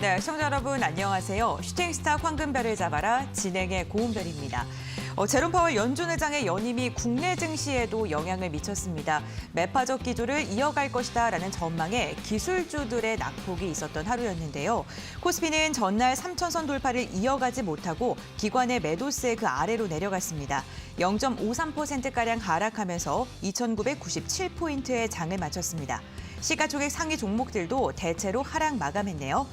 네, 시청자 여러분 안녕하세요. 슈팅스타 황금별을 잡아라 진행의 고은별입니다. 제롬파월 연준 의장의 연임이 국내 증시에도 영향을 미쳤습니다. 매파적 기조를 이어갈 것이다라는 전망에 기술주들의 낙폭이 있었던 하루였는데요. 코스피는 전날 3,000선 돌파를 이어가지 못하고 기관의 매도세 그 아래로 내려갔습니다. 0.53%가량 하락하면서 2,997포인트의 장을 마쳤습니다. 시가총액 상위 종목들도 대체로 하락 마감했네요.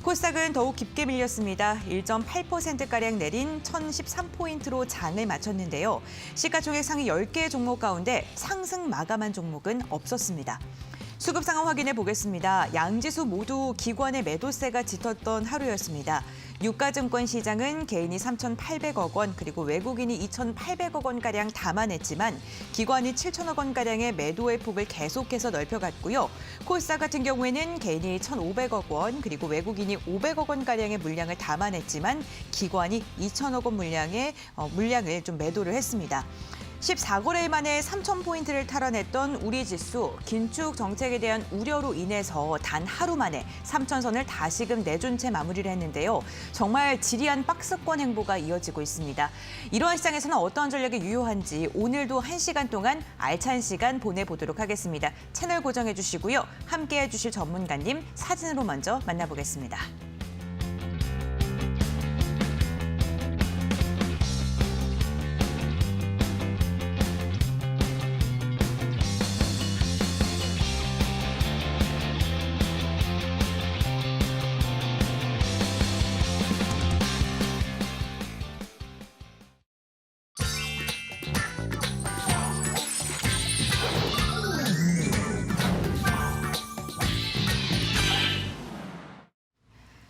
코스닥은 더욱 깊게 밀렸습니다. 1.8%가량 내린 1,013포인트로 장을 마쳤는데요. 시가총액 상위 10개 종목 가운데 상승 마감한 종목은 없었습니다. 수급 상황 확인해 보겠습니다. 양지수 모두 기관의 매도세가 짙었던 하루였습니다. 유가증권 시장은 개인이 3,800억 원, 그리고 외국인이 2,800억 원가량 담아냈지만 기관이 7천억 원가량의 매도의 폭을 계속해서 넓혀갔고요. 코스닥 같은 경우에는 개인이 1,500억 원, 그리고 외국인이 500억 원가량의 물량을 담아냈지만 기관이 2천억 원 물량을 좀 매도를 했습니다. 14거래일 만에 3,000포인트를 탈환했던 우리 지수, 긴축 정책에 대한 우려로 인해서 단 하루 만에 3,000선을 다시금 내준 채 마무리를 했는데요. 정말 지리한 박스권 행보가 이어지고 있습니다. 이러한 시장에서는 어떠한 전략이 유효한지 오늘도 1시간 동안 알찬 시간 보내보도록 하겠습니다. 채널 고정해 주시고요. 함께해 주실 전문가님 사진으로 먼저 만나보겠습니다.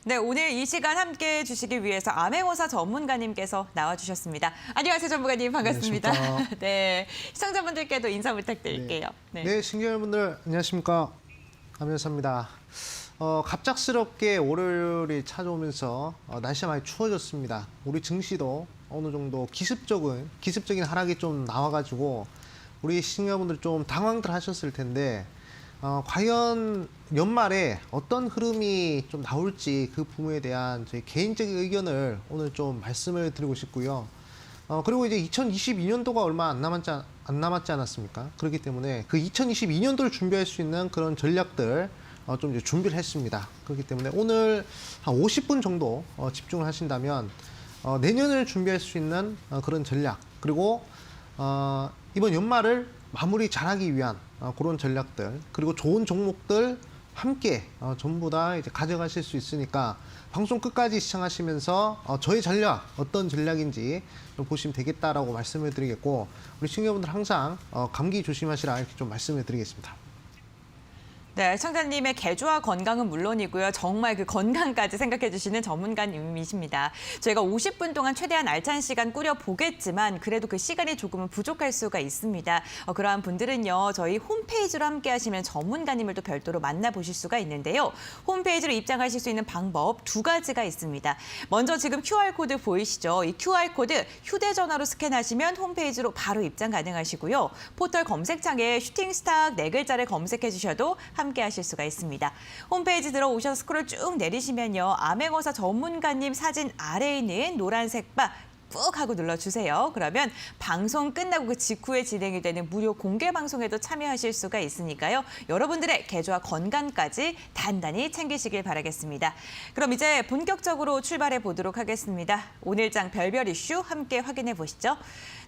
네, 오늘 이 시간 함께해 주시기 위해서 암행어사 전문가님께서 나와주셨습니다. 안녕하세요, 전문가님. 반갑습니다. 네, 시청자분들께도 인사 부탁드릴게요. 네, 시청자 여러분들 안녕하십니까. 암행어사입니다. 갑작스럽게 월요일이 찾아오면서 날씨가 많이 추워졌습니다. 우리 증시도 어느 정도 기습적인 하락이 좀 나와가지고 우리 시청자분들 좀 당황들 하셨을 텐데 과연 연말에 어떤 흐름이 좀 나올지 그 부분에 대한 저희 개인적인 의견을 오늘 좀 말씀을 드리고 싶고요. 그리고 이제 2022년도가 얼마 안 남았지 않았습니까? 그렇기 때문에 그 2022년도를 준비할 수 있는 그런 전략들 좀 이제 준비를 했습니다. 그렇기 때문에 오늘 한 50분 정도 집중을 하신다면 내년을 준비할 수 있는 그런 전략, 그리고 이번 연말을 마무리 잘하기 위한 그런 전략들, 그리고 좋은 종목들 함께 전부 다 이제 가져가실 수 있으니까 방송 끝까지 시청하시면서 저의 전략, 어떤 전략인지 좀 보시면 되겠다라고 말씀을 드리겠고, 우리 시청자분들 항상 감기 조심하시라 이렇게 좀 말씀을 드리겠습니다. 네, 시청자님의 개조와 건강은 물론이고요. 정말 그 건강까지 생각해 주시는 전문가님이십니다. 저희가 50분 동안 최대한 알찬 시간 꾸려보겠지만 그래도 그 시간이 조금은 부족할 수가 있습니다. 그러한 분들은요, 저희 홈페이지로 함께 하시면 전문가님을 또 별도로 만나보실 수가 있는데요. 홈페이지로 입장하실 수 있는 방법 2가지가 있습니다. 먼저 지금 QR코드 보이시죠? 이 QR코드 휴대전화로 스캔하시면 홈페이지로 바로 입장 가능하시고요. 포털 검색창에 슈팅스탁 4글자를 검색해 주셔도 함께 하실 수가 있습니다. 홈페이지 들어오셔서 스크롤 쭉 내리시면요. 암행어사 전문가님 사진 아래에 있는 노란색 바 꾹 하고 눌러주세요. 그러면 방송 끝나고 그 직후에 진행이 되는 무료 공개 방송에도 참여하실 수가 있으니까요. 여러분들의 개조와 건강까지 단단히 챙기시길 바라겠습니다. 그럼 이제 본격적으로 출발해 보도록 하겠습니다. 오늘장 별별 이슈 함께 확인해 보시죠.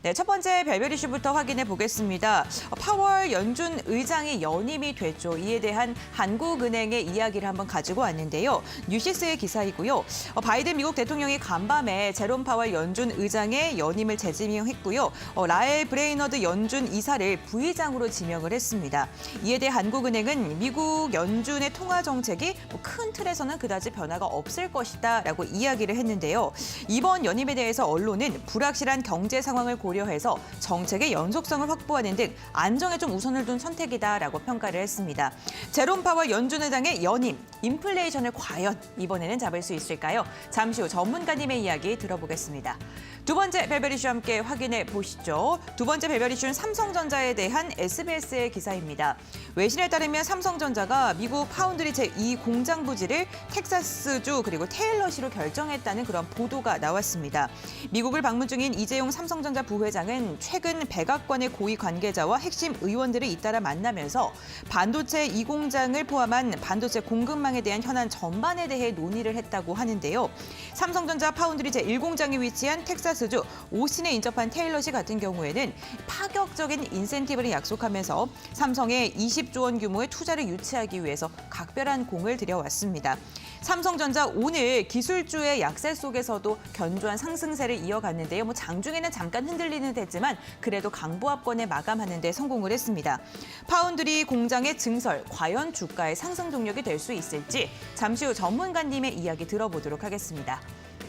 네, 첫 번째 별별 이슈부터 확인해 보겠습니다. 파월 연준 의장이 연임이 됐죠. 이에 대한 한국은행의 이야기를 한번 가지고 왔는데요. 뉴시스의 기사이고요. 바이든 미국 대통령이 간밤에 제롬 파월 연준 의장의 연임을 재지명했고요. 라엘 브레이너드 연준 이사를 부의장으로 지명을 했습니다. 이에 대해 한국은행은 미국 연준의 통화 정책이 큰 틀에서는 그다지 변화가 없을 것이다라고 이야기를 했는데요. 이번 연임에 대해서 언론은 불확실한 경제 상황을 고려해서 정책의 연속성을 확보하는 등 안정에 좀 우선을 둔 선택이다라고 평가를 했습니다. 제롬 파월 연준 의장의 연임, 인플레이션을 과연 이번에는 잡을 수 있을까요? 잠시 후 전문가님의 이야기 들어보겠습니다. 두 번째 별별 이슈 함께 확인해 보시죠. 두 번째 별별 이슈는 삼성전자에 대한 SBS의 기사입니다. 외신에 따르면 삼성전자가 미국 파운드리 제2 공장 부지를 텍사스주 그리고 테일러시로 결정했다는 그런 보도가 나왔습니다. 미국을 방문 중인 이재용 삼성전자 부회장은 최근 백악관의 고위 관계자와 핵심 의원들을 잇따라 만나면서 반도체 이 공장을 포함한 반도체 공급망에 대한 현안 전반에 대해 논의를 했다고 하는데요. 삼성전자 파운드리 제1공장이 위치한 텍사스주 오신에 인접한 테일러시 같은 경우에는 파격적인 인센티브를 약속하면서 삼성에 20조 원 규모의 투자를 유치하기 위해서 각별한 공을 들여왔습니다. 삼성전자 오늘 기술주의 약세 속에서도 견조한 상승세를 이어갔는데요. 장중에는 잠깐 흔들리는 됐지만 그래도 강보합권에 마감하는 데 성공을 했습니다. 파운드리 공장의 증설, 과연 주가의 상승 동력이 될 수 있을지 잠시 후 전문가님의 이야기 들어보도록 하겠습니다.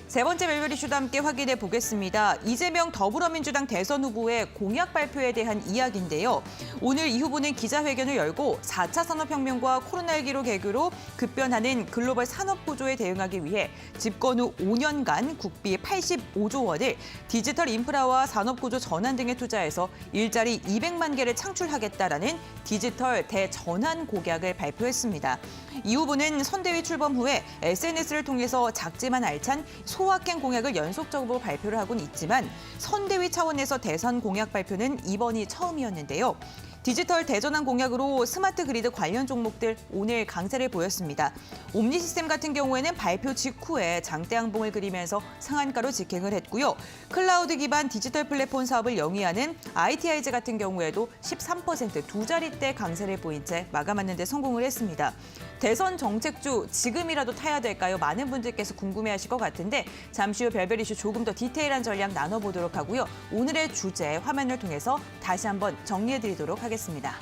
세 번째 별별 이슈도 함께 확인해 보겠습니다. 이재명 더불어민주당 대선 후보의 공약 발표에 대한 이야기인데요. 오늘 이 후보는 기자회견을 열고 4차 산업혁명과 코로나19로 계기로 급변하는 글로벌 산업구조에 대응하기 위해 집권 후 5년간 국비 85조 원을 디지털 인프라와 산업구조 전환 등에 투자해서 일자리 200만 개를 창출하겠다라는 디지털 대전환 공약을 발표했습니다. 이 후보는 선대위 출범 후에 SNS를 통해서 작지만 알찬 소확행 공약을 연속적으로 발표를 하고는 있지만 선대위 차원에서 대선 공약 발표는 이번이 처음이었는데요. 디지털 대전환 공약으로 스마트 그리드 관련 종목들 오늘 강세를 보였습니다. 옴니 시스템 같은 경우에는 발표 직후에 장대 양봉을 그리면서 상한가로 직행을 했고요. 클라우드 기반 디지털 플랫폼 사업을 영위하는 ITI즈 같은 경우에도 13% 두 자릿대 강세를 보인 채 마감하는 데 성공을 했습니다. 대선 정책주 지금이라도 타야 될까요? 많은 분들께서 궁금해하실 것 같은데 잠시 후 별별 이슈 조금 더 디테일한 전략 나눠보도록 하고요. 오늘의 주제 화면을 통해서 다시 한번 정리해드리도록 하겠습니다.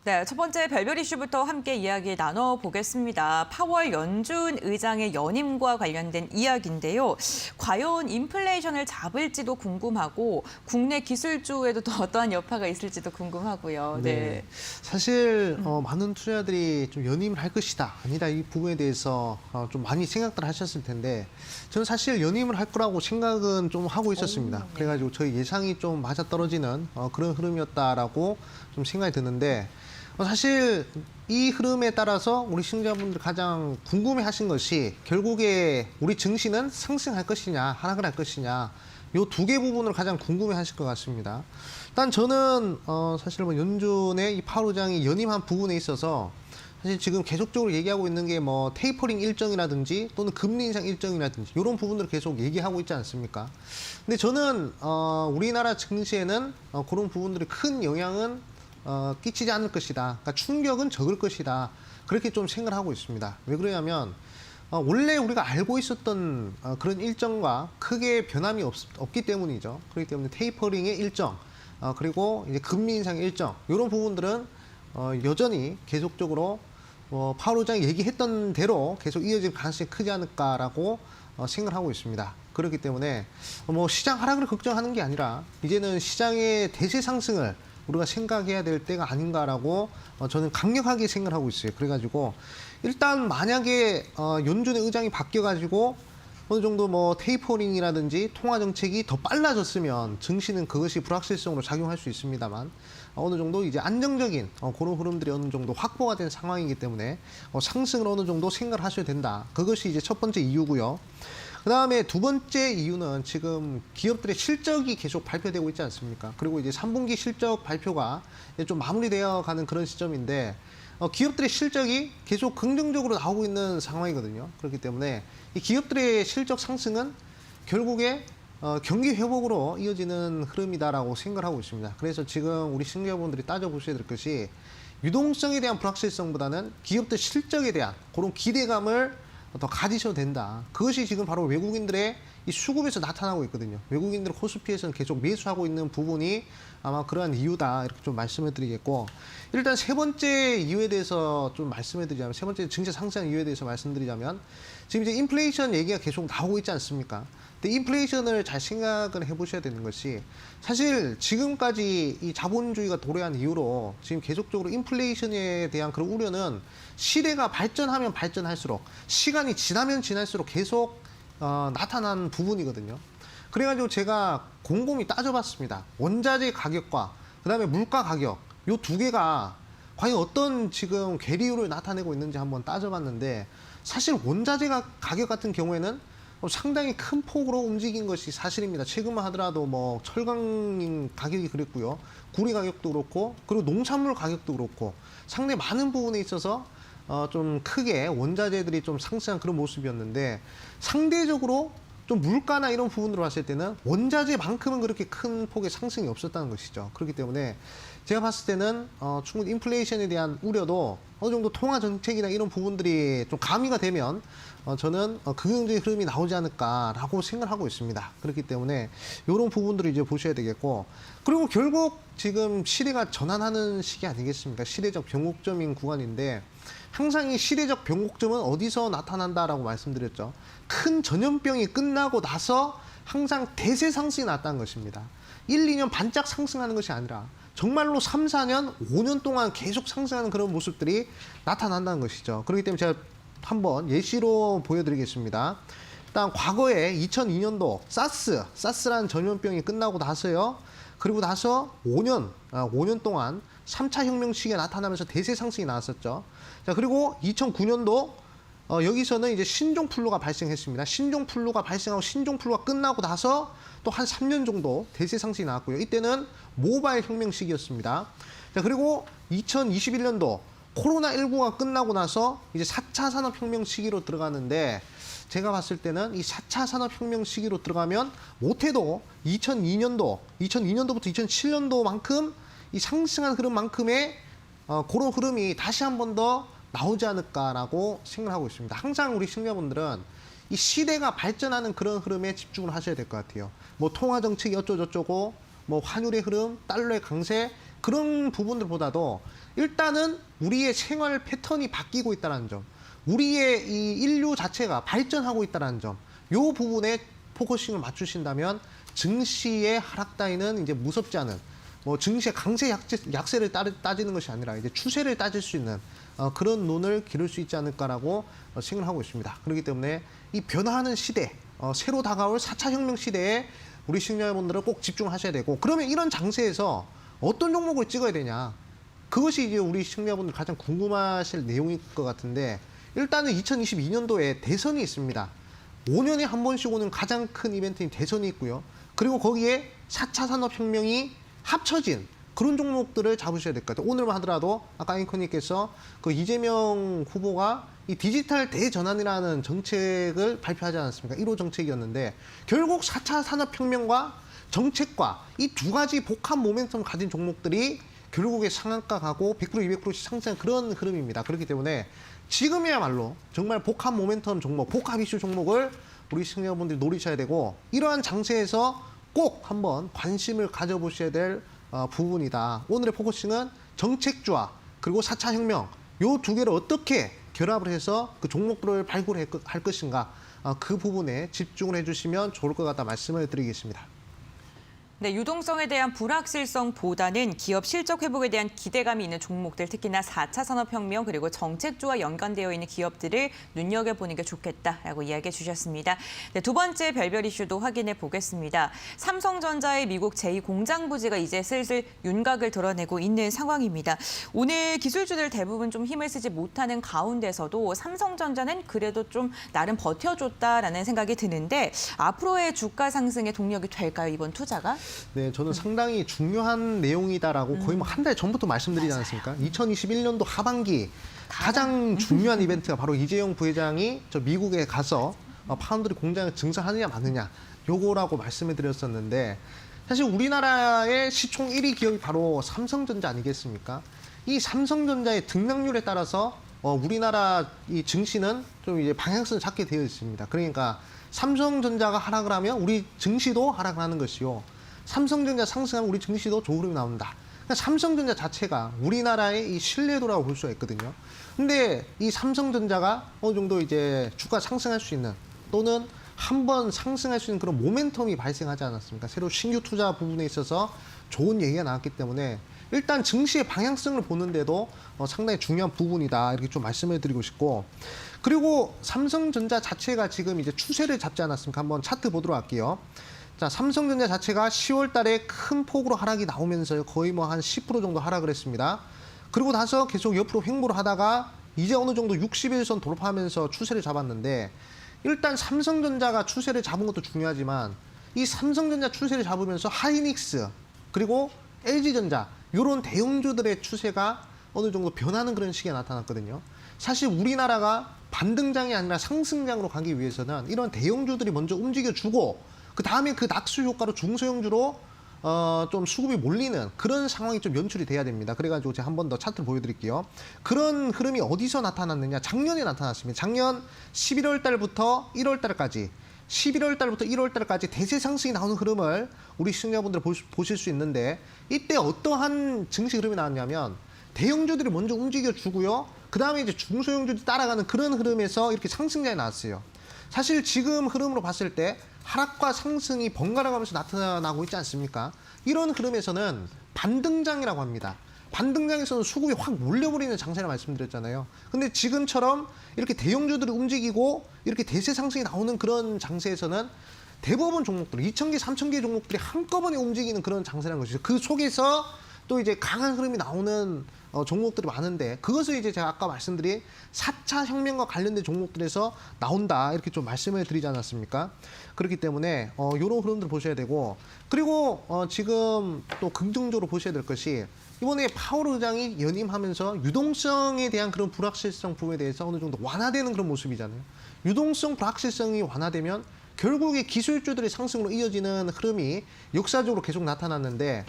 네, 첫 번째 별별 이슈부터 함께 이야기 나눠보겠습니다. 파월 연준 의장의 연임과 관련된 이야기인데요. 과연 인플레이션을 잡을지도 궁금하고 국내 기술주에도 또 어떠한 여파가 있을지도 궁금하고요. 네. 사실 많은 투자자들이 좀 연임을 할 것이다, 아니다 이 부분에 대해서 좀 많이 생각들 하셨을 텐데 저는 사실 연임을 할 거라고 생각은 좀 하고 있었습니다. 네. 그래가지고 저희 예상이 좀 맞아떨어지는 그런 흐름이었다라고 좀 생각이 드는데 사실 이 흐름에 따라서 우리 시청자분들 가장 궁금해하신 것이 결국에 우리 증시는 상승할 것이냐 하락을 할 것이냐 이 두 개 부분을 가장 궁금해하실 것 같습니다. 일단 저는 사실 뭐 연준의 이 파월 의장이 연임한 부분에 있어서 사실 지금 계속적으로 얘기하고 있는 게 뭐 테이퍼링 일정이라든지 또는 금리 인상 일정이라든지 이런 부분들을 계속 얘기하고 있지 않습니까? 근데 저는 우리나라 증시에는 그런 부분들이 큰 영향은 끼치지 않을 것이다. 그러니까 충격은 적을 것이다. 그렇게 좀 생각을 하고 있습니다. 왜 그러냐면 원래 우리가 알고 있었던 그런 일정과 크게 변함이 없기 때문이죠. 그렇기 때문에 테이퍼링의 일정, 그리고 이제 금리 인상의 일정 이런 부분들은 여전히 계속적으로 파월 의장이 얘기했던 대로 계속 이어질 가능성이 크지 않을까라고 생각을 하고 있습니다. 그렇기 때문에 뭐 시장 하락을 걱정하는 게 아니라 이제는 시장의 대세 상승을 우리가 생각해야 될 때가 아닌가라고 저는 강력하게 생각을 하고 있어요. 그래가지고 일단 만약에 연준의 의장이 바뀌어가지고 어느 정도 뭐 테이퍼링이라든지 통화 정책이 더 빨라졌으면 증시는 그것이 불확실성으로 작용할 수 있습니다만 어느 정도 이제 안정적인 그런 흐름들이 어느 정도 확보가 된 상황이기 때문에 상승을 어느 정도 생각을 하셔야 된다. 그것이 이제 첫 번째 이유고요. 그다음에 두 번째 이유는 지금 기업들의 실적이 계속 발표되고 있지 않습니까? 그리고 이제 3분기 실적 발표가 이제 좀 마무리되어 가는 그런 시점인데 기업들의 실적이 계속 긍정적으로 나오고 있는 상황이거든요. 그렇기 때문에 이 기업들의 실적 상승은 결국에 경기 회복으로 이어지는 흐름이다라고 생각을 하고 있습니다. 그래서 지금 우리 시청자분들이 따져보셔야 될 것이 유동성에 대한 불확실성보다는 기업들 실적에 대한 그런 기대감을 더 가지셔도 된다. 그것이 지금 바로 외국인들의 이 수급에서 나타나고 있거든요. 외국인들 코스피에서는 계속 매수하고 있는 부분이 아마 그러한 이유다 이렇게 좀 말씀을 드리겠고, 일단 세 번째 이유에 대해서 좀 말씀을 드리자면, 세 번째 증시 상승 이유에 대해서 말씀드리자면, 지금 이제 인플레이션 얘기가 계속 나오고 있지 않습니까? 근데 인플레이션을 잘 생각을 해보셔야 되는 것이, 사실 지금까지 이 자본주의가 도래한 이후로 지금 계속적으로 인플레이션에 대한 그런 우려는 시대가 발전하면 발전할수록, 시간이 지나면 지날수록 계속 나타난 부분이거든요. 그래가지고 제가 곰곰이 따져봤습니다. 원자재 가격과 그다음에 물가 가격, 요 두 개가 과연 어떤 지금 괴리율을 나타내고 있는지 한번 따져봤는데, 사실 원자재 가격 같은 경우에는 상당히 큰 폭으로 움직인 것이 사실입니다. 최근만 하더라도 뭐 철강 가격이 그랬고요, 구리 가격도 그렇고, 그리고 농산물 가격도 그렇고, 상당히 많은 부분에 있어서 좀 크게 원자재들이 좀 상승한 그런 모습이었는데, 상대적으로 좀 물가나 이런 부분으로 봤을 때는 원자재만큼은 그렇게 큰 폭의 상승이 없었다는 것이죠. 그렇기 때문에 제가 봤을 때는 충분히 인플레이션에 대한 우려도 어느 정도 통화 정책이나 이런 부분들이 좀 가미가 되면 저는 긍정적인 흐름이 나오지 않을까라고 생각을 하고 있습니다. 그렇기 때문에 이런 부분들을 이제 보셔야 되겠고, 그리고 결국 지금 시대가 전환하는 시기 아니겠습니까? 시대적 변곡점인 구간인데, 항상 이 시대적 변곡점은 어디서 나타난다라고 말씀드렸죠. 큰 전염병이 끝나고 나서 항상 대세 상승이 났다는 것입니다. 1, 2년 반짝 상승하는 것이 아니라 정말로 3, 4년, 5년 동안 계속 상승하는 그런 모습들이 나타난다는 것이죠. 그렇기 때문에 제가 한번 예시로 보여드리겠습니다. 일단 과거에 2002년도 사스라는 전염병이 끝나고 나서요. 그리고 나서 5년 동안 3차 혁명 시기가 나타나면서 대세 상승이 나왔었죠. 자, 그리고 2009년도 여기서는 이제 신종플루가 발생했습니다. 신종플루가 발생하고 신종플루가 끝나고 나서 또 한 3년 정도 대세 상승이 나왔고요. 이때는 모바일 혁명 시기였습니다. 자, 그리고 2021년도 코로나19가 끝나고 나서 이제 4차 산업혁명 시기로 들어가는데, 제가 봤을 때는 이 4차 산업혁명 시기로 들어가면 못해도 2002년도부터 2007년도만큼 이 상승한 흐름만큼의 그런 흐름이 다시 한 번 더 나오지 않을까라고 생각하고 있습니다. 항상 우리 시청자분들은 이 시대가 발전하는 그런 흐름에 집중을 하셔야 될 것 같아요. 뭐 통화 정책이 어쩌고저쩌고, 뭐 환율의 흐름, 달러의 강세, 그런 부분들보다도 일단은 우리의 생활 패턴이 바뀌고 있다는 점, 우리의 이 인류 자체가 발전하고 있다는 점, 요 부분에 포커싱을 맞추신다면 증시의 하락 따위는 이제 무섭지 않은, 뭐 증시의 강세 약세를 따지는 것이 아니라 이제 추세를 따질 수 있는 그런 눈을 기를 수 있지 않을까라고 생각을 하고 있습니다. 그렇기 때문에 이 변화하는 시대, 새로 다가올 4차 혁명 시대에 우리 시청자분들은 꼭 집중하셔야 되고, 그러면 이런 장세에서 어떤 종목을 찍어야 되냐, 그것이 이제 우리 시청자분들 가장 궁금하실 내용일 것 같은데, 일단은 2022년도에 대선이 있습니다. 5년에 한 번씩 오는 가장 큰 이벤트인 대선이 있고요. 그리고 거기에 4차 산업혁명이 합쳐진 그런 종목들을 잡으셔야 될 것 같아요. 오늘만 하더라도 아까 앵커님께서 그 이재명 후보가 이 디지털 대전환이라는 정책을 발표하지 않았습니까? 1호 정책이었는데, 결국 4차 산업혁명과 정책과 이 두 가지 복합 모멘텀을 가진 종목들이 결국에 상한가 가고 100%, 200%씩 상승한 그런 흐름입니다. 그렇기 때문에 지금이야말로 정말 복합 모멘텀 종목, 복합 이슈 종목을 우리 시청자분들이 노리셔야 되고, 이러한 장세에서 꼭 한번 관심을 가져보셔야 될 부분이다. 오늘의 포커싱은 정책주와 그리고 4차 혁명, 요 두 개를 어떻게 결합을 해서 그 종목들을 발굴할 것인가, 그 부분에 집중을 해주시면 좋을 것 같다 말씀을 드리겠습니다. 네, 유동성에 대한 불확실성보다는 기업 실적 회복에 대한 기대감이 있는 종목들, 특히나 4차 산업혁명 그리고 정책주와 연관되어 있는 기업들을 눈여겨보는 게 좋겠다라고 이야기해 주셨습니다. 네, 두 번째 별별 이슈도 확인해 보겠습니다. 삼성전자의 미국 제2공장 부지가 이제 슬슬 윤곽을 드러내고 있는 상황입니다. 오늘 기술주들 대부분 좀 힘을 쓰지 못하는 가운데서도 삼성전자는 그래도 좀 나름 버텨줬다라는 생각이 드는데, 앞으로의 주가 상승의 동력이 될까요, 이번 투자가? 네, 저는 상당히 중요한 내용이다라고 거의 뭐 한 달 전부터 말씀드리지 않았습니까? 2021년도 하반기 가장 중요한 이벤트가 바로 이재용 부회장이 저 미국에 가서 파운드리 공장을 증설하느냐 마느냐, 요거라고 말씀을 드렸었는데, 사실 우리나라의 시총 1위 기업이 바로 삼성전자 아니겠습니까? 이 삼성전자의 등락률에 따라서 우리나라 이 증시는 좀 이제 방향성을 잡게 되어 있습니다. 그러니까 삼성전자가 하락을 하면 우리 증시도 하락을 하는 것이요. 삼성전자 상승하면 우리 증시도 좋은 흐름이 나온다. 그러니까 삼성전자 자체가 우리나라의 이 신뢰도라고 볼 수가 있거든요. 근데 이 삼성전자가 어느 정도 이제 주가 상승할 수 있는 또는 한번 상승할 수 있는 그런 모멘텀이 발생하지 않았습니까? 새로 신규 투자 부분에 있어서 좋은 얘기가 나왔기 때문에 일단 증시의 방향성을 보는데도 상당히 중요한 부분이다 이렇게 좀 말씀을 드리고 싶고, 그리고 삼성전자 자체가 지금 이제 추세를 잡지 않았습니까? 한번 차트 보도록 할게요. 자, 삼성전자 자체가 10월 달에 큰 폭으로 하락이 나오면서 거의 뭐 한 10% 정도 하락을 했습니다. 그리고 나서 계속 옆으로 횡보를 하다가 이제 어느 정도 60일선 돌파하면서 추세를 잡았는데, 일단 삼성전자가 추세를 잡은 것도 중요하지만 이 삼성전자 추세를 잡으면서 하이닉스 그리고 LG전자 이런 대형주들의 추세가 어느 정도 변하는 그런 시기가 나타났거든요. 사실 우리나라가 반등장이 아니라 상승장으로 가기 위해서는 이런 대형주들이 먼저 움직여주고 그 다음에 그 낙수 효과로 중소형주로 좀 수급이 몰리는 그런 상황이 좀 연출이 돼야 됩니다. 그래가지고 제가 한 번 더 차트를 보여드릴게요. 그런 흐름이 어디서 나타났느냐? 작년에 나타났습니다. 작년 11월 달부터 1월 달까지 11월 달부터 1월 달까지 대세 상승이 나오는 흐름을 우리 시청자분들 보실 수 있는데, 이때 어떠한 증시 흐름이 나왔냐면 대형주들이 먼저 움직여주고요. 그 다음에 이제 중소형주들이 따라가는 그런 흐름에서 이렇게 상승장이 나왔어요. 사실 지금 흐름으로 봤을 때 하락과 상승이 번갈아 가면서 나타나고 있지 않습니까? 이런 흐름에서는 반등장이라고 합니다. 반등장에서는 수급이 확 몰려버리는 장세를 말씀드렸잖아요. 근데 지금처럼 이렇게 대형주들이 움직이고 이렇게 대세 상승이 나오는 그런 장세에서는 대부분 종목들, 2,000개, 3,000개 종목들이 한꺼번에 움직이는 그런 장세라는 것이죠. 그 속에서 또 이제 강한 흐름이 나오는 종목들이 많은데, 그것을 이제 제가 아까 말씀드린 4차 혁명과 관련된 종목들에서 나온다 이렇게 좀 말씀을 드리지 않았습니까? 그렇기 때문에 이런 흐름들 보셔야 되고, 그리고 지금 또 긍정적으로 보셔야 될 것이 이번에 파월 의장이 연임하면서 유동성에 대한 그런 불확실성 부분에 대해서 어느 정도 완화되는 그런 모습이잖아요. 유동성 불확실성이 완화되면 결국에 기술주들의 상승으로 이어지는 흐름이 역사적으로 계속 나타났는데,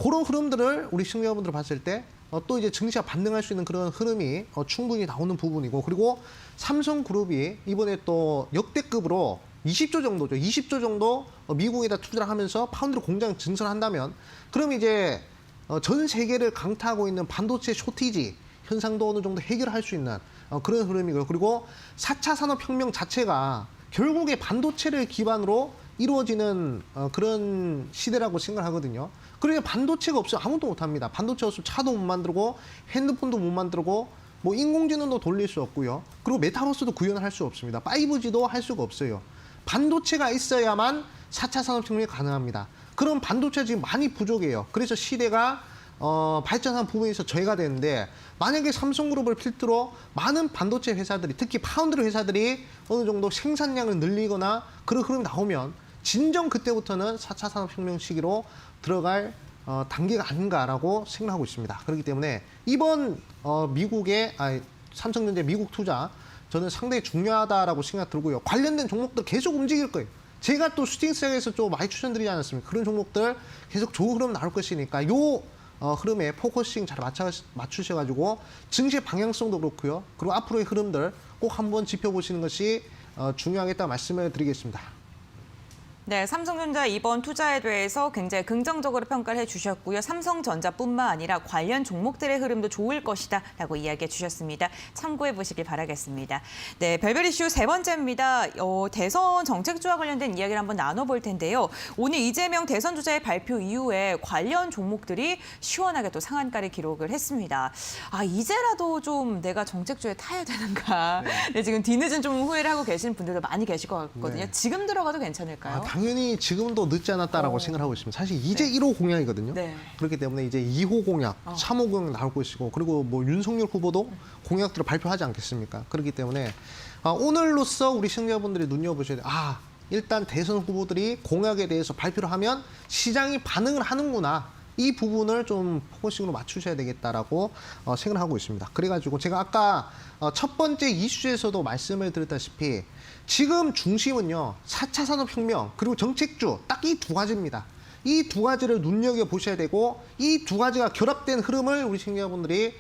그런 흐름들을 우리 시청자분들 봤을 때 또 이제 증시가 반등할 수 있는 그런 흐름이 충분히 나오는 부분이고, 그리고 삼성그룹이 이번에 또 역대급으로 20조 정도죠. 20조 정도 미국에다 투자를 하면서 파운드로 공장 증설한다면, 그럼 이제 전 세계를 강타하고 있는 반도체 쇼티지 현상도 어느 정도 해결할 수 있는 그런 흐름이고요. 그리고 4차 산업혁명 자체가 결국에 반도체를 기반으로 이루어지는 그런 시대라고 생각하거든요. 그러니까 반도체가 없으면 아무도 못합니다. 반도체 없으면 차도 못 만들고 핸드폰도 못 만들고 뭐 인공지능도 돌릴 수 없고요. 그리고 메타버스도 구현을 할 수 없습니다. 5G도 할 수가 없어요. 반도체가 있어야만 4차 산업혁명이 가능합니다. 그럼 반도체가 지금 많이 부족해요. 그래서 시대가 발전한 부분에서 저해가 되는데, 만약에 삼성그룹을 필두로 많은 반도체 회사들이, 특히 파운드리 회사들이 어느 정도 생산량을 늘리거나 그런 흐름이 나오면 진정 그때부터는 4차 산업혁명 시기로 들어갈 단계가 아닌가라고 생각하고 있습니다. 그렇기 때문에 이번 삼성전자 미국 투자 저는 상당히 중요하다라고 생각 들고요. 관련된 종목들 계속 움직일 거예요. 제가 또 슈팅 시장에서 좀 많이 추천드리지 않았습니까? 그런 종목들 계속 좋은 흐름 나올 것이니까 요 흐름에 포커싱 잘 맞추셔가지고 증시의 방향성도 그렇고요. 그리고 앞으로의 흐름들 꼭 한번 지켜보시는 것이 중요하겠다 말씀을 드리겠습니다. 네, 삼성전자 이번 투자에 대해서 굉장히 긍정적으로 평가를 해주셨고요. 삼성전자뿐만 아니라 관련 종목들의 흐름도 좋을 것이다라고 이야기해 주셨습니다. 참고해 보시길 바라겠습니다. 네, 별별 이슈 세 번째입니다. 대선 정책주와 관련된 이야기를 한번 나눠볼 텐데요. 오늘 이재명 대선 주자의 발표 이후에 관련 종목들이 시원하게 또 상한가를 기록을 했습니다. 이제라도 좀 내가 정책주에 타야 되는가. 네, 지금 뒤늦은 좀 후회를 하고 계시는 분들도 많이 계실 것 같거든요. 네. 지금 들어가도 괜찮을까요? 당연히 지금도 늦지 않았다라고 생각하고 있습니다. 사실 이제 1호 공약이거든요. 네. 그렇기 때문에 이제 2호 공약, 3호 공약 나올 것이고, 그리고 뭐 윤석열 후보도 공약들을 발표하지 않겠습니까? 그렇기 때문에 오늘로써 우리 시청자분들이 눈여보셔야 돼요. 일단 대선 후보들이 공약에 대해서 발표를 하면 시장이 반응을 하는구나. 이 부분을 좀 포커싱으로 맞추셔야 되겠다라고 생각을 하고 있습니다. 그래가지고 제가 아까 첫 번째 이슈에서도 말씀을 드렸다시피 지금 중심은요, 4차 산업혁명 그리고 정책주 딱 이 두 가지입니다. 이 두 가지를 눈여겨보셔야 되고, 이 두 가지가 결합된 흐름을 우리 시청자분들이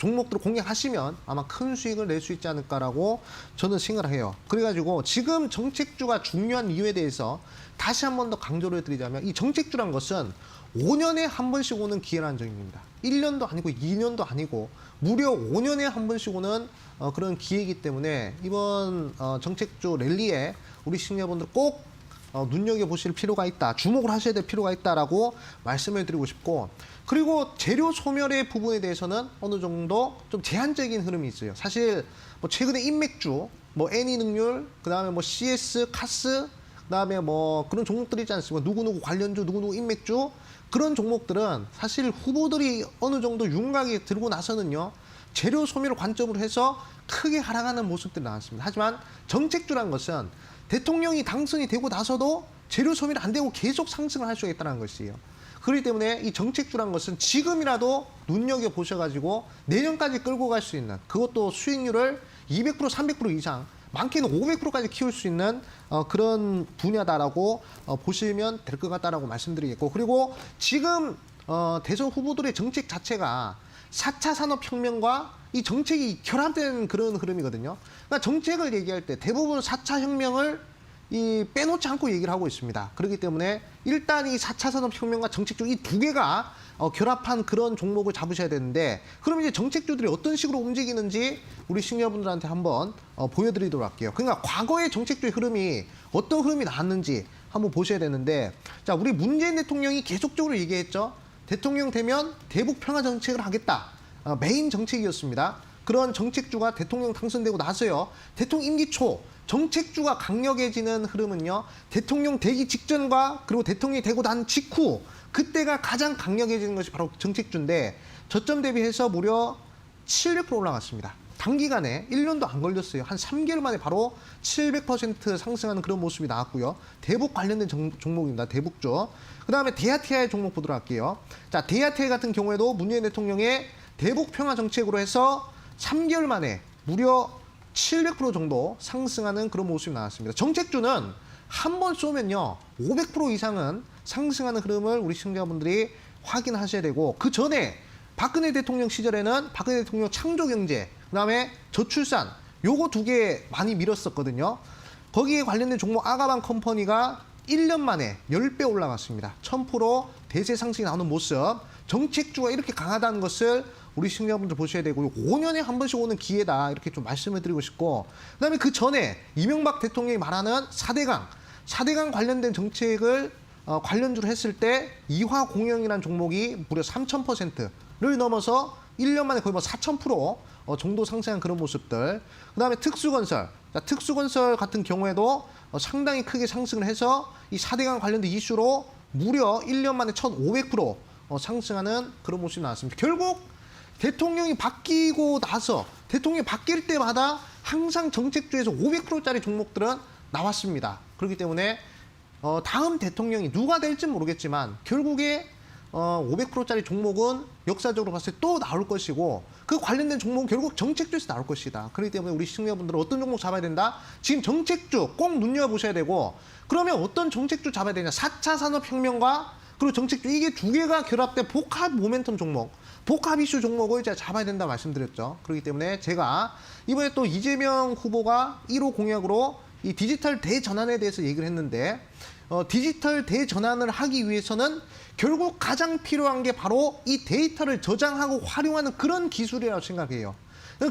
종목들을 공략하시면 아마 큰 수익을 낼 수 있지 않을까라고 저는 생각을 해요. 그래가지고 지금 정책주가 중요한 이유에 대해서 다시 한 번 더 강조를 해드리자면 이 정책주란 것은 5년에 한 번씩 오는 기회라는 점입니다. 1년도 아니고 2년도 아니고 무려 5년에 한 번씩 오는 그런 기회이기 때문에 이번 정책주 랠리에 우리 시청자분들 꼭 눈여겨보실 필요가 있다. 주목을 하셔야 될 필요가 있다라고 말씀을 드리고 싶고, 그리고 재료 소멸의 부분에 대해서는 어느 정도 좀 제한적인 흐름이 있어요. 사실 뭐 최근에 인맥주, 뭐 애니능률, 그다음에 뭐 CS, 카스, 그다음에 뭐 그런 종목들이 있지 않습니까? 누구누구 관련주, 누구누구 인맥주, 그런 종목들은 사실 후보들이 어느 정도 윤곽에 들고 나서는요, 재료 소멸을 관점으로 해서 크게 하락하는 모습들이 나왔습니다. 하지만 정책주란 것은 대통령이 당선이 되고 나서도 재료 소멸이 안 되고 계속 상승을 할 수가 있다는 것이에요. 그렇기 때문에 이 정책주란 것은 지금이라도 눈여겨보셔가지고 내년까지 끌고 갈 수 있는, 그것도 수익률을 200%, 300% 이상, 많게는 500%까지 키울 수 있는 그런 분야다라고 보시면 될 것 같다라고 말씀드리겠고, 그리고 지금 대선 후보들의 정책 자체가 4차 산업혁명과 이 정책이 결합된 그런 흐름이거든요. 그러니까 정책을 얘기할 때 대부분 4차 혁명을 빼놓지 않고 얘기를 하고 있습니다. 그렇기 때문에 일단 이 4차 산업혁명과 정책주 이 두 개가 결합한 그런 종목을 잡으셔야 되는데, 그럼 이제 정책주들이 어떤 식으로 움직이는지 우리 시청자분들한테 한번 보여드리도록 할게요. 그러니까 과거의 정책주의 흐름이 어떤 흐름이 나왔는지 한번 보셔야 되는데, 자, 우리 문재인 대통령이 계속적으로 얘기했죠. 대통령 되면 대북 평화 정책을 하겠다. 메인 정책이었습니다. 그런 정책주가 대통령 당선되고 나서요, 대통령 임기 초 정책주가 강력해지는 흐름은요, 대통령 되기 직전과 그리고 대통령이 되고 난 직후, 그때가 가장 강력해지는 것이 바로 정책주인데, 저점 대비해서 무려 700% 올라갔습니다. 단기간에 1년도 안 걸렸어요. 한 3개월 만에 바로 700% 상승하는 그런 모습이 나왔고요. 대북 관련된 종목입니다. 대북주. 그 다음에 대아티아의 종목 보도록 할게요. 자, 대아티아 같은 경우에도 문재인 대통령의 대북 평화 정책으로 해서 3개월 만에 무려 700% 정도 상승하는 그런 모습이 나왔습니다. 정책주는 한 번 쏘면요, 500% 이상은 상승하는 흐름을 우리 시청자분들이 확인하셔야 되고, 그 전에 박근혜 대통령 시절에는 박근혜 대통령 창조경제, 그다음에 저출산, 요거 두 개 많이 밀었었거든요. 거기에 관련된 종목 아가방 컴퍼니가 1년 만에 10배 올라갔습니다. 1000% 대세 상승이 나오는 모습. 정책주가 이렇게 강하다는 것을 우리 시청자분들 보셔야 되고, 5년에 한 번씩 오는 기회다, 이렇게 좀 말씀을 드리고 싶고, 그다음에 그 전에 이명박 대통령이 말하는 4대강 관련된 정책을 관련주로 했을 때 이화공영이라는 종목이 무려 3000%를 넘어서 1년 만에 거의 뭐 4000% 정도 상승한 그런 모습들. 그다음에 특수건설. 자, 특수건설 같은 경우에도 상당히 크게 상승을 해서 이 4대강 관련된 이슈로 무려 1년 만에 1500% 상승하는 그런 모습이 나왔습니다. 결국 대통령이 바뀌고 나서, 대통령이 바뀔 때마다 항상 정책주에서 500%짜리 종목들은 나왔습니다. 그렇기 때문에 다음 대통령이 누가 될지 모르겠지만 결국에 500%짜리 종목은 역사적으로 봤을 때 또 나올 것이고, 그 관련된 종목은 결국 정책주에서 나올 것이다. 그렇기 때문에 우리 시청자분들은 어떤 종목 잡아야 된다? 지금 정책주 꼭 눈여겨보셔야 되고, 그러면 어떤 정책주 잡아야 되냐? 4차 산업혁명과 그리고 정책주, 이게 두 개가 결합된 복합 모멘텀 종목, 복합 이슈 종목을 이제 잡아야 된다 말씀드렸죠. 그렇기 때문에 제가 이번에 또 이재명 후보가 1호 공약으로 이 디지털 대전환에 대해서 얘기를 했는데, 디지털 대전환을 하기 위해서는 결국 가장 필요한 게 바로 이 데이터를 저장하고 활용하는 그런 기술이라고 생각해요.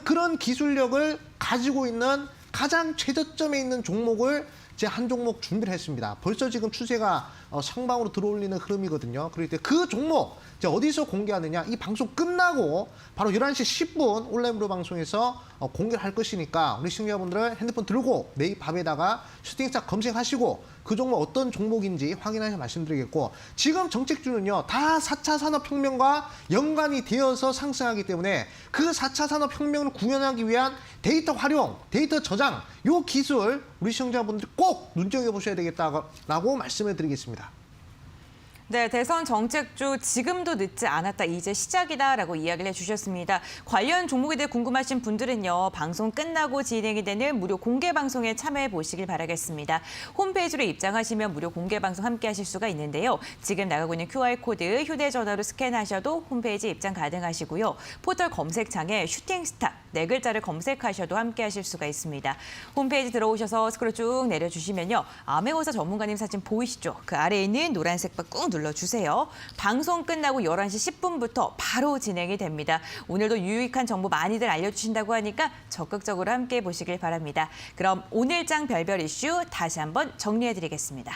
그런 기술력을 가지고 있는 가장 최저점에 있는 종목을 제 한 종목 준비를 했습니다. 벌써 지금 추세가 상방으로 들어올리는 흐름이거든요. 그렇기 때문에 그 종목 제가 어디서 공개하느냐, 이 방송 끝나고 바로 11시 10분 온라인 무료 방송에서 공개를 할 것이니까 우리 시청자분들은 핸드폰 들고 네이버에다가 슈팅스타 검색하시고 그 종목 어떤 종목인지 확인하셔서 말씀드리겠고, 지금 정책주는요 다 4차 산업혁명과 연관이 되어서 상승하기 때문에 그 4차 산업혁명을 구현하기 위한 데이터 활용, 데이터 저장, 요 기술 우리 시청자분들이 꼭 눈여겨보셔야 되겠다고 말씀을 드리겠습니다. 네, 대선 정책주 지금도 늦지 않았다, 이제 시작이다라고 이야기를 해주셨습니다. 관련 종목에 대해 궁금하신 분들은요, 방송 끝나고 진행이 되는 무료 공개 방송에 참여해 보시길 바라겠습니다. 홈페이지로 입장하시면 무료 공개 방송 함께 하실 수가 있는데요. 지금 나가고 있는 QR코드 휴대전화로 스캔하셔도 홈페이지 입장 가능하시고요. 포털 검색창에 슈팅스타 네 글자를 검색하셔도 함께 하실 수가 있습니다. 홈페이지 들어오셔서 스크롤 쭉 내려주시면요. 암행어사 전문가님 사진 보이시죠? 그 아래에 있는 노란색 바 꾹 눌러주세요. 방송 끝나고 11시 10분부터 바로 진행이 됩니다. 오늘도 유익한 정보 많이들 알려주신다고 하니까 적극적으로 함께 보시길 바랍니다. 그럼 오늘장 별별 이슈 다시 한번 정리해드리겠습니다.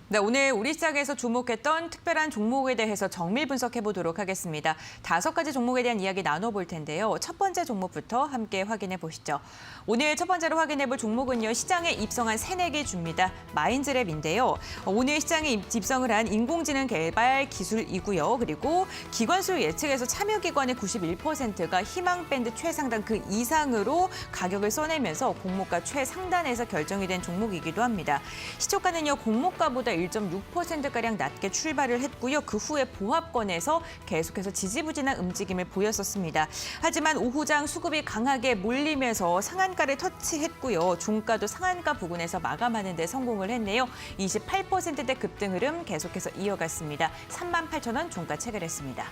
네, 오늘 우리 시장에서 주목했던 특별한 종목에 대해서 정밀 분석해 보도록 하겠습니다. 5가지 종목에 대한 이야기 나눠볼 텐데요. 첫 번째 종목부터 함께 확인해 보시죠. 오늘 첫 번째로 확인해 볼 종목은요, 시장에 입성한 새내기 주입니다. 마인드랩인데요. 오늘 시장에 입성을 한 인공지능 개발 기술이고요. 그리고 기관수 예측에서 참여 기관의 91%가 희망 밴드 최상단 그 이상으로 가격을 써내면서 공모가 최상단에서 결정이 된 종목이기도 합니다. 시초가는요, 공모가보다 1.6%가량 낮게 출발을 했고요. 그 후에 보합권에서 계속해서 지지부진한 움직임을 보였었습니다. 하지만 오후장 수급이 강하게 몰리면서 상한가를 터치했고요. 종가도 상한가 부근에서 마감하는 데 성공을 했네요. 28%대 급등 흐름 계속해서 이어갔습니다. 38,000원 종가 체결했습니다.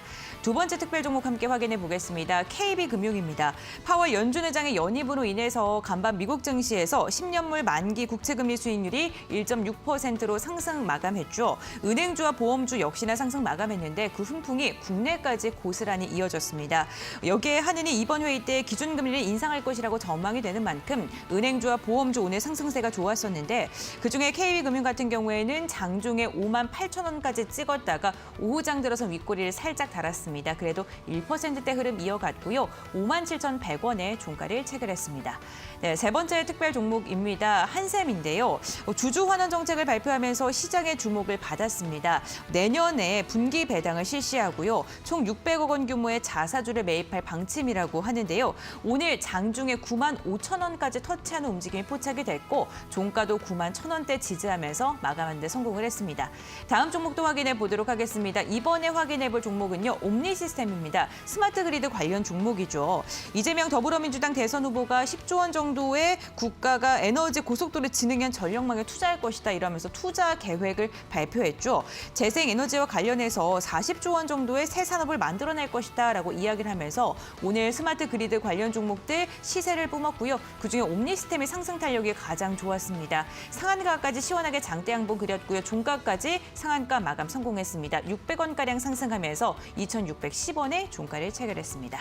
두 번째 특별 종목 함께 확인해 보겠습니다. KB금융입니다. 파월 연준 의장의 연입으로 인해서 간밤 미국 증시에서 10년물 만기 국채금리 수익률이 1.6%로 상승 마감했죠. 은행주와 보험주 역시나 상승 마감했는데 그 훈풍이 국내까지 고스란히 이어졌습니다. 여기에 한은이 이번 회의 때 기준금리를 인상할 것이라고 전망이 되는 만큼 은행주와 보험주 오늘 상승세가 좋았었는데 그중에 KB금융 같은 경우에는 장중에 58,000원까지 찍었다가 오후장 들어서 윗꼬리를 살짝 달았습니다. 그래도 1%대 흐름 이어갔고요. 57,100원에 종가를 체결했습니다. 네, 세 번째 특별 종목입니다. 한샘인데요. 주주 환원 정책을 발표하면서 시장의 주목을 받았습니다. 내년에 분기 배당을 실시하고요. 총 600억 원 규모의 자사주를 매입할 방침이라고 하는데요. 오늘 장중에 95,000원까지 터치하는 움직임이 포착이 됐고 종가도 91,000원대 지지하면서 마감하는 데 성공을 했습니다. 다음 종목도 확인해 보도록 하겠습니다. 이번에 확인해 볼 종목은요. 옴니시스템입니다. 스마트 그리드 관련 종목이죠. 이재명 더불어민주당 대선 후보가 10조 원 정도의 국가가 에너지 고속도로 진흥형 전력망에 투자할 것이다 이러면서 투자 계획을 발표했죠. 재생에너지와 관련해서 40조 원 정도의 새 산업을 만들어낼 것이다라고 이야기를 하면서 오늘 스마트 그리드 관련 종목들 시세를 뿜었고요. 그중에 옴니시스템의 상승 탄력이 가장 좋았습니다. 상한가까지 시원하게 장대 양봉 그렸고요. 종가까지 상한가 마감 성공했습니다. 600원가량 상승하면서 2,610원에 종가를 체결했습니다.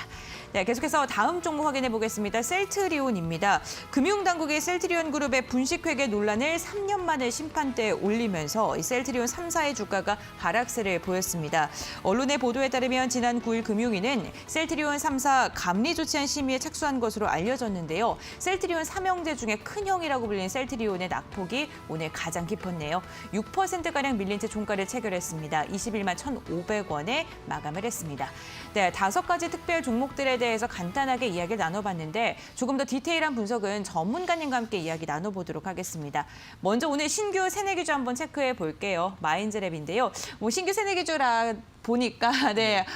네, 계속해서 다음 종목 확인해 보겠습니다. 셀트리온입니다. 금융당국이 셀트리온 그룹의 분식회계 논란을 3년 만에 심판대에 올리면서 이 셀트리온 3사의 주가가 하락세를 보였습니다. 언론의 보도에 따르면 지난 9일 금융위는 셀트리온 3사 감리 조치안 심의에 착수한 것으로 알려졌는데요. 셀트리온 3형제 중에 큰 형이라고 불리는 셀트리온의 낙폭이 오늘 가장 깊었네요. 6%가량 밀린 채 종가를 체결했습니다. 21만 1,500원에 마감을 했습니다. 네, 5가지 특별 종목들에 대해서 간단하게 이야기를 나눠봤는데 조금 더 디테일한 분석은 전문가님과 함께 이야기 나눠보도록 하겠습니다. 먼저 오늘 신규 새내기주 한번 체크해 볼게요. 마인드랩인데요. 신규 새내기주라 보니까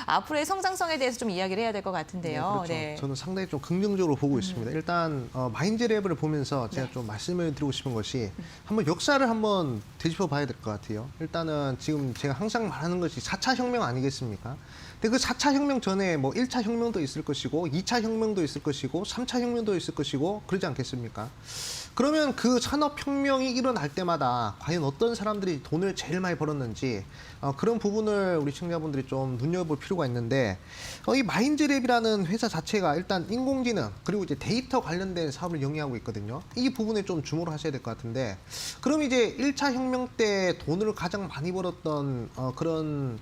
앞으로의 성장성에 대해서 좀 이야기를 해야 될 것 같은데요. 네, 그렇죠. 네. 저는 상당히 좀 긍정적으로 보고 있습니다. 일단 마인드랩을 보면서 제가 좀 말씀을 드리고 싶은 것이 한번 역사를 한번 되짚어 봐야 될 것 같아요. 일단은 지금 제가 항상 말하는 것이 4차 혁명 아니겠습니까? 근데 그 4차 혁명 전에 뭐 1차 혁명도 있을 것이고 2차 혁명도 있을 것이고 3차 혁명도 있을 것이고 그러지 않겠습니까? 그러면 그 산업혁명이 일어날 때마다 과연 어떤 사람들이 돈을 제일 많이 벌었는지 그런 부분을 우리 시청자분들이 좀 눈여겨볼 필요가 있는데 이 마인즈랩이라는 회사 자체가 일단 인공지능 그리고 이제 데이터 관련된 사업을 영위하고 있거든요. 이 부분에 좀 주목을 하셔야 될 것 같은데 그럼 이제 1차 혁명 때 돈을 가장 많이 벌었던 그런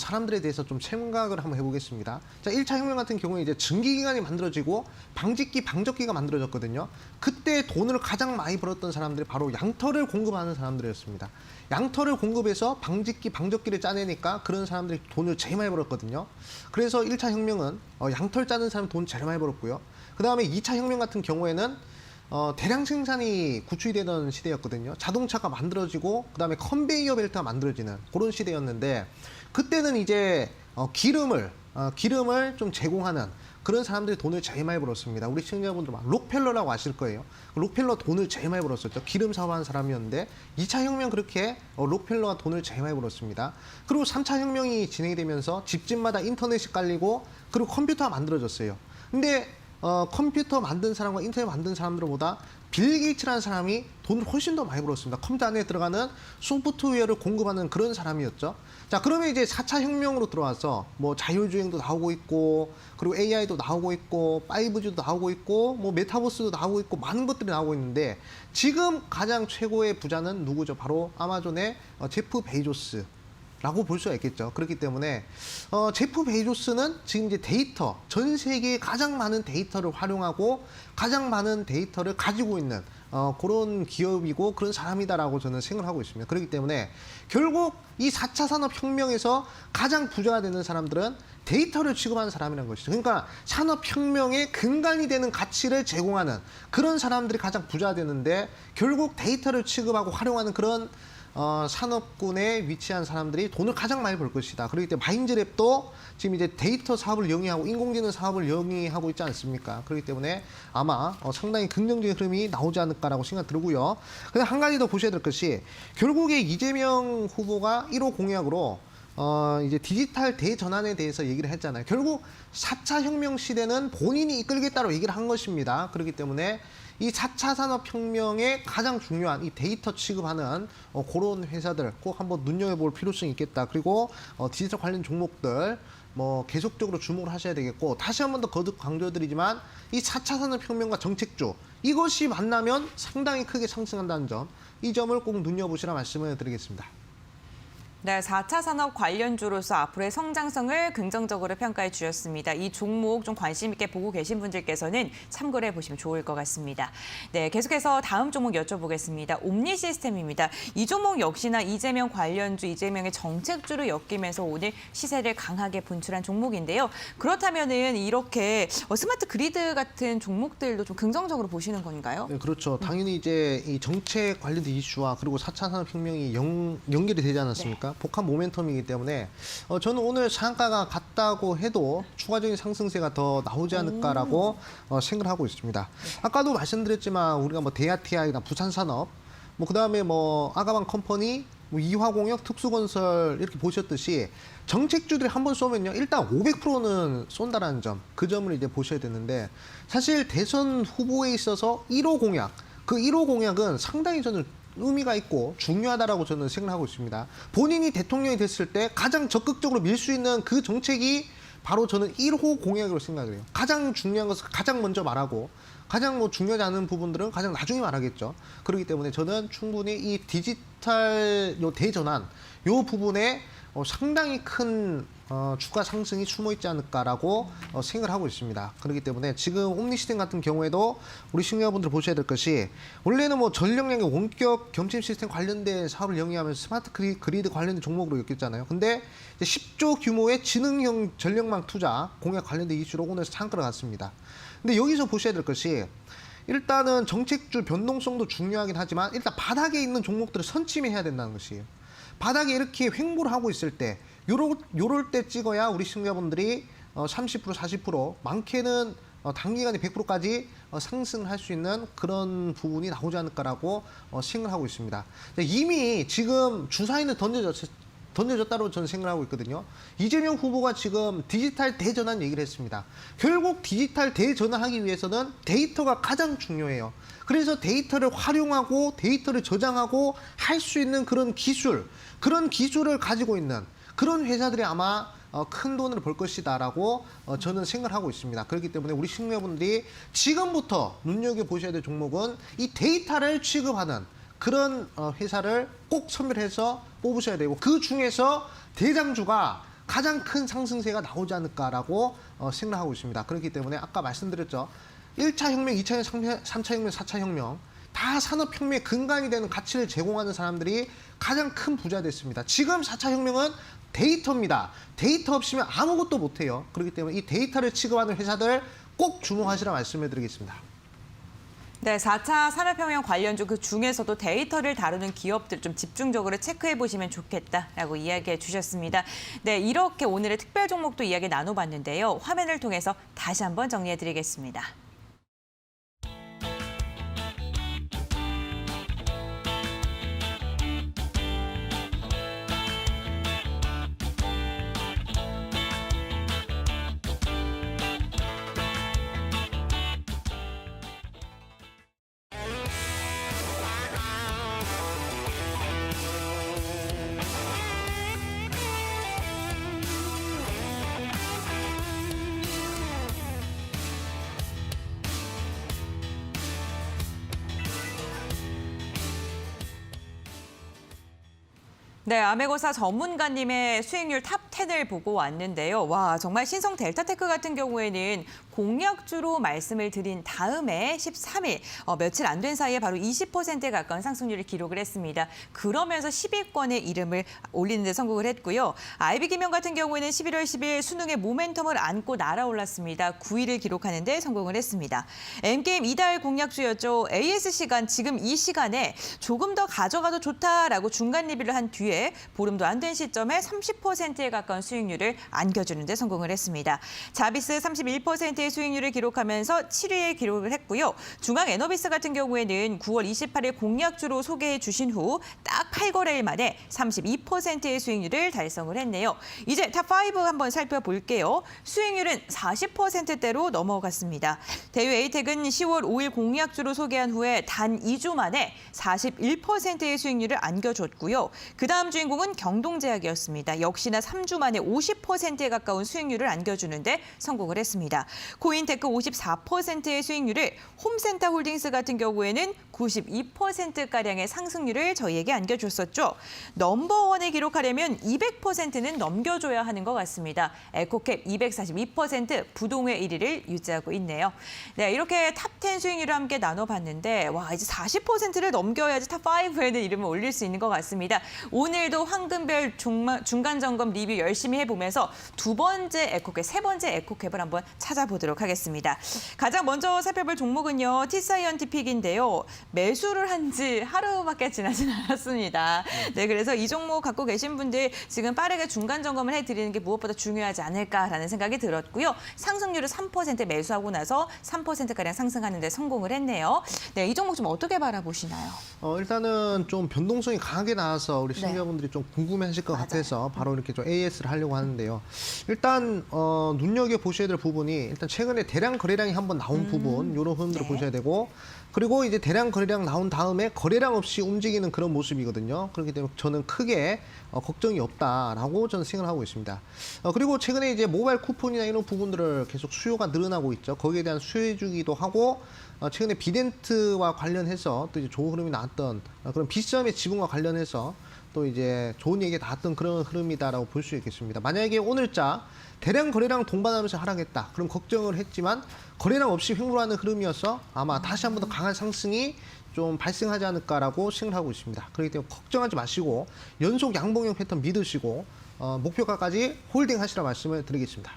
사람들에 대해서 좀 생각을 한번 해보겠습니다. 자, 1차 혁명 같은 경우에 이제 증기기관이 만들어지고 방직기, 방적기가 만들어졌거든요. 그때 돈을 가장 많이 벌었던 사람들이 바로 양털을 공급하는 사람들이었습니다. 양털을 공급해서 방직기, 방적기를 짜내니까 그런 사람들이 돈을 제일 많이 벌었거든요. 그래서 1차 혁명은 양털 짜는 사람이 돈 제일 많이 벌었고요. 그 다음에 2차 혁명 같은 경우에는 대량 생산이 구축이 되던 시대였거든요. 자동차가 만들어지고 그다음에 컨베이어 벨트가 만들어지는 그런 시대였는데 그때는 이제 기름을 좀 제공하는 그런 사람들이 돈을 제일 많이 벌었습니다. 우리 시청자분들 록펠러라고 아실 거예요. 록펠러 돈을 제일 많이 벌었었죠. 기름 사업하는 사람이었는데 2차 혁명 그렇게 록펠러가 돈을 제일 많이 벌었습니다. 그리고 3차 혁명이 진행이 되면서 집집마다 인터넷이 깔리고 그리고 컴퓨터가 만들어졌어요. 근데 컴퓨터 만든 사람과 인터넷 만든 사람들보다 빌 게이츠라는 사람이 돈을 훨씬 더 많이 벌었습니다. 컴퓨터 안에 들어가는 소프트웨어를 공급하는 그런 사람이었죠. 자, 그러면 이제 4차 혁명으로 들어와서 뭐 자율주행도 나오고 있고 그리고 AI도 나오고 있고 5G도 나오고 있고 뭐 메타버스도 나오고 있고 많은 것들이 나오고 있는데 지금 가장 최고의 부자는 누구죠? 바로 아마존의 제프 베이조스. 라고 볼 수가 있겠죠. 그렇기 때문에 제프 베이조스는 지금 이제 데이터, 전 세계에 가장 많은 데이터를 활용하고 가장 많은 데이터를 가지고 있는 그런 기업이고 그런 사람이다라고 저는 생각을 하고 있습니다. 그렇기 때문에 결국 이 4차 산업혁명에서 가장 부자가 되는 사람들은 데이터를 취급하는 사람이라는 것이죠. 그러니까 산업혁명의 근간이 되는 가치를 제공하는 그런 사람들이 가장 부자가 되는데 결국 데이터를 취급하고 활용하는 그런 산업군에 위치한 사람들이 돈을 가장 많이 벌 것이다. 그렇기 때문에 마인즈랩도 지금 이제 데이터 사업을 영위하고 인공지능 사업을 영위하고 있지 않습니까? 그렇기 때문에 아마 상당히 긍정적인 흐름이 나오지 않을까라고 생각 들고요. 근데 한 가지 더 보셔야 될 것이 결국에 이재명 후보가 1호 공약으로 이제 디지털 대전환에 대해서 얘기를 했잖아요. 결국 4차 혁명 시대는 본인이 이끌겠다고 얘기를 한 것입니다. 그렇기 때문에 이 4차 산업혁명의 가장 중요한 이 데이터 취급하는 그런 회사들 꼭 한번 눈여겨볼 필요성이 있겠다. 그리고 디지털 관련 종목들 뭐 계속적으로 주목을 하셔야 되겠고 다시 한 번 더 거듭 강조드리지만 이 4차 산업혁명과 정책주 이것이 만나면 상당히 크게 상승한다는 점 이 점을 꼭 눈여보시라 말씀을 드리겠습니다. 네, 4차 산업 관련주로서 앞으로의 성장성을 긍정적으로 평가해 주셨습니다. 이 종목 좀 관심 있게 보고 계신 분들께서는 참고를 해보시면 좋을 것 같습니다. 네, 계속해서 다음 종목 여쭤보겠습니다. 옴니 시스템입니다. 이 종목 역시나 이재명 관련주, 이재명의 정책주로 엮이면서 오늘 시세를 강하게 분출한 종목인데요. 그렇다면은 이렇게 스마트 그리드 같은 종목들도 좀 긍정적으로 보시는 건가요? 네, 그렇죠. 당연히 이제 이 정책 관련된 이슈와 그리고 4차 산업혁명이 연결이 되지 않았습니까? 네. 복합 모멘텀이기 때문에 저는 오늘 상가가 같다고 해도 추가적인 상승세가 더 나오지 않을까라고 생각을 하고 있습니다. 아까도 말씀드렸지만 우리가 뭐 대아티아이나 부산산업, 뭐 그다음에 뭐 아가방 컴퍼니, 뭐 이화공역, 특수건설 이렇게 보셨듯이 정책주들이 한번 쏘면요 일단 500%는 쏜다라는 점, 그 점을 이제 보셔야 되는데 사실 대선 후보에 있어서 1호 공약, 그 1호 공약은 상당히 저는 의미가 있고 중요하다라고 저는 생각하고 있습니다. 본인이 대통령이 됐을 때 가장 적극적으로 밀 수 있는 그 정책이 바로 저는 1호 공약으로 생각을 해요. 가장 중요한 것을 가장 먼저 말하고 가장 뭐 중요하지 않은 부분들은 가장 나중에 말하겠죠. 그렇기 때문에 저는 충분히 이 디지털 요 대전환 요 부분에 상당히 큰 주가 상승이 숨어 있지 않을까라고 생각을 하고 있습니다. 그렇기 때문에 지금 옴니시스템 같은 경우에도 우리 시청자분들 보셔야 될 것이 원래는 뭐 전력량의 원격 겸침 시스템 관련된 사업을 영위하면서 스마트 그리드 관련된 종목으로 엮였잖아요. 근데 이제 10조 규모의 지능형 전력망 투자 공약 관련된 이슈로 오늘 상가를 갔습니다. 근데 여기서 보셔야 될 것이 일단은 정책주 변동성도 중요하긴 하지만 일단 바닥에 있는 종목들을 선침해야 된다는 것이에요. 바닥에 이렇게 횡보를 하고 있을 때 요럴 때 찍어야 우리 시청자분들이 30% 40% 많게는 단기간에 100%까지 상승할 수 있는 그런 부분이 나오지 않을까라고 생각을 하고 있습니다. 이미 지금 주사위는 던져졌다고 저는 생각하고 있거든요. 이재명 후보가 지금 디지털 대전환 얘기를 했습니다. 결국 디지털 대전환하기 위해서는 데이터가 가장 중요해요. 그래서 데이터를 활용하고 데이터를 저장하고 할 수 있는 그런 기술을 가지고 있는 그런 회사들이 아마 큰 돈을 벌 것이다라고 저는 생각을 하고 있습니다. 그렇기 때문에 우리 시청자분들이 지금부터 눈여겨보셔야 될 종목은 이 데이터를 취급하는 그런 회사를 꼭 선별해서 뽑으셔야 되고 그 중에서 대장주가 가장 큰 상승세가 나오지 않을까라고 생각하고 있습니다. 그렇기 때문에 아까 말씀드렸죠. 1차 혁명, 2차 혁명, 3차 혁명, 4차 혁명 다 산업혁명의 근간이 되는 가치를 제공하는 사람들이 가장 큰 부자 됐습니다. 지금 4차 혁명은 데이터입니다. 데이터 없이면 아무것도 못해요. 그렇기 때문에 이 데이터를 취급하는 회사들 꼭 주목하시라 말씀을 드리겠습니다. 네, 4차 산업혁명 관련주 그 중에서도 데이터를 다루는 기업들 좀 집중적으로 체크해 보시면 좋겠다라고 이야기해 주셨습니다. 네, 이렇게 오늘의 특별 종목도 이야기 나눠봤는데요. 화면을 통해서 다시 한번 정리해 드리겠습니다. 네, 아메고사 전문가님의 수익률 탑 10을 보고 왔는데요. 와, 정말 신성 델타테크 같은 경우에는 공약주로 말씀을 드린 다음에 13일, 며칠 안 된 사이에 바로 20%에 가까운 상승률을 기록을 했습니다. 그러면서 10위권에 이름을 올리는 데 성공을 했고요. IB기명 같은 경우에는 11월 10일 수능의 모멘텀을 안고 날아올랐습니다. 9위를 기록하는 데 성공을 했습니다. M게임 이달 공약주였죠. AS시간 지금 이 시간에 조금 더 가져가도 좋다라고 중간 리뷰를 한 뒤에 보름도 안 된 시점에 30%에 가까운 수익률을 안겨주는 데 성공을 했습니다. 자비스 31%의 수익률을 기록하면서 7위에 기록을 했고요. 중앙에너비스 같은 경우에는 9월 28일 공약주로 소개해 주신 후 딱 8거래일 만에 32%의 수익률을 달성을 했네요. 이제 탑5 한번 살펴볼게요. 수익률은 40%대로 넘어갔습니다. 대유 에이텍은 10월 5일 공약주로 소개한 후에 단 2주 만에 41%의 수익률을 안겨줬고요. 그다음 주인공은 경동제약이었습니다. 역시나 3주 만에 50%에 가까운 수익률을 안겨주는데 성공을 했습니다. 코인테크 54%의 수익률을, 홈센터 홀딩스 같은 경우에는 92%가량의 상승률을 저희에게 안겨줬었죠. 넘버원을 기록하려면 200%는 넘겨줘야 하는 것 같습니다. 에코캡 242%, 부동의 1위를 유지하고 있네요. 네, 이렇게 탑10 수익률을 함께 나눠봤는데 와, 이제 40%를 넘겨야지 탑5에는 이름을 올릴 수 있는 것 같습니다. 오늘도 황금별 중간 점검 리뷰 열심히 해보면서 두 번째 에코캡, 세 번째 에코캡을 한번 찾아보도록 하겠습니다. 가장 먼저 살펴볼 종목은요, T사이언티픽인데요. 매수를 한 지 하루밖에 지나진 않았습니다. 네, 그래서 이 종목 갖고 계신 분들 지금 빠르게 중간 점검을 해드리는 게 무엇보다 중요하지 않을까라는 생각이 들었고요. 상승률을 3% 매수하고 나서 3%가량 상승하는 데 성공을 했네요. 네, 이 종목 좀 어떻게 바라보시나요? 일단은 좀 변동성이 강하게 나와서 우리 시청자분들이 좀 궁금해하실 것 같아서 바로 이렇게 좀 AS를 하려고 하는데요. 일단 눈여겨 보셔야 될 부분이 일단 최근에 대량 거래량이 한번 나온 부분, 이런 흐름들을 보셔야 되고, 그리고 이제 대량 거래량 나온 다음에 거래량 없이 움직이는 그런 모습이거든요. 그렇기 때문에 저는 크게 걱정이 없다라고 저는 생각을 하고 있습니다. 그리고 최근에 이제 모바일 쿠폰이나 이런 부분들을 계속 수요가 늘어나고 있죠. 거기에 대한 수혜주기도 하고, 최근에 비덴트와 관련해서 또 이제 좋은 흐름이 나왔던 그런 비썸의 지분과 관련해서 또 이제 좋은 얘기가 나왔던 그런 흐름이다라고 볼 수 있겠습니다. 만약에 오늘자 대량 거래량 동반하면서 하락했다, 그럼 걱정을 했지만 거래량 없이 횡보하는 흐름이어서 아마 다시 한번 더 강한 상승이 좀 발생하지 않을까라고 생각하고 있습니다. 그렇기 때문에 걱정하지 마시고 연속 양봉형 패턴 믿으시고 목표가까지 홀딩하시라 말씀을 드리겠습니다.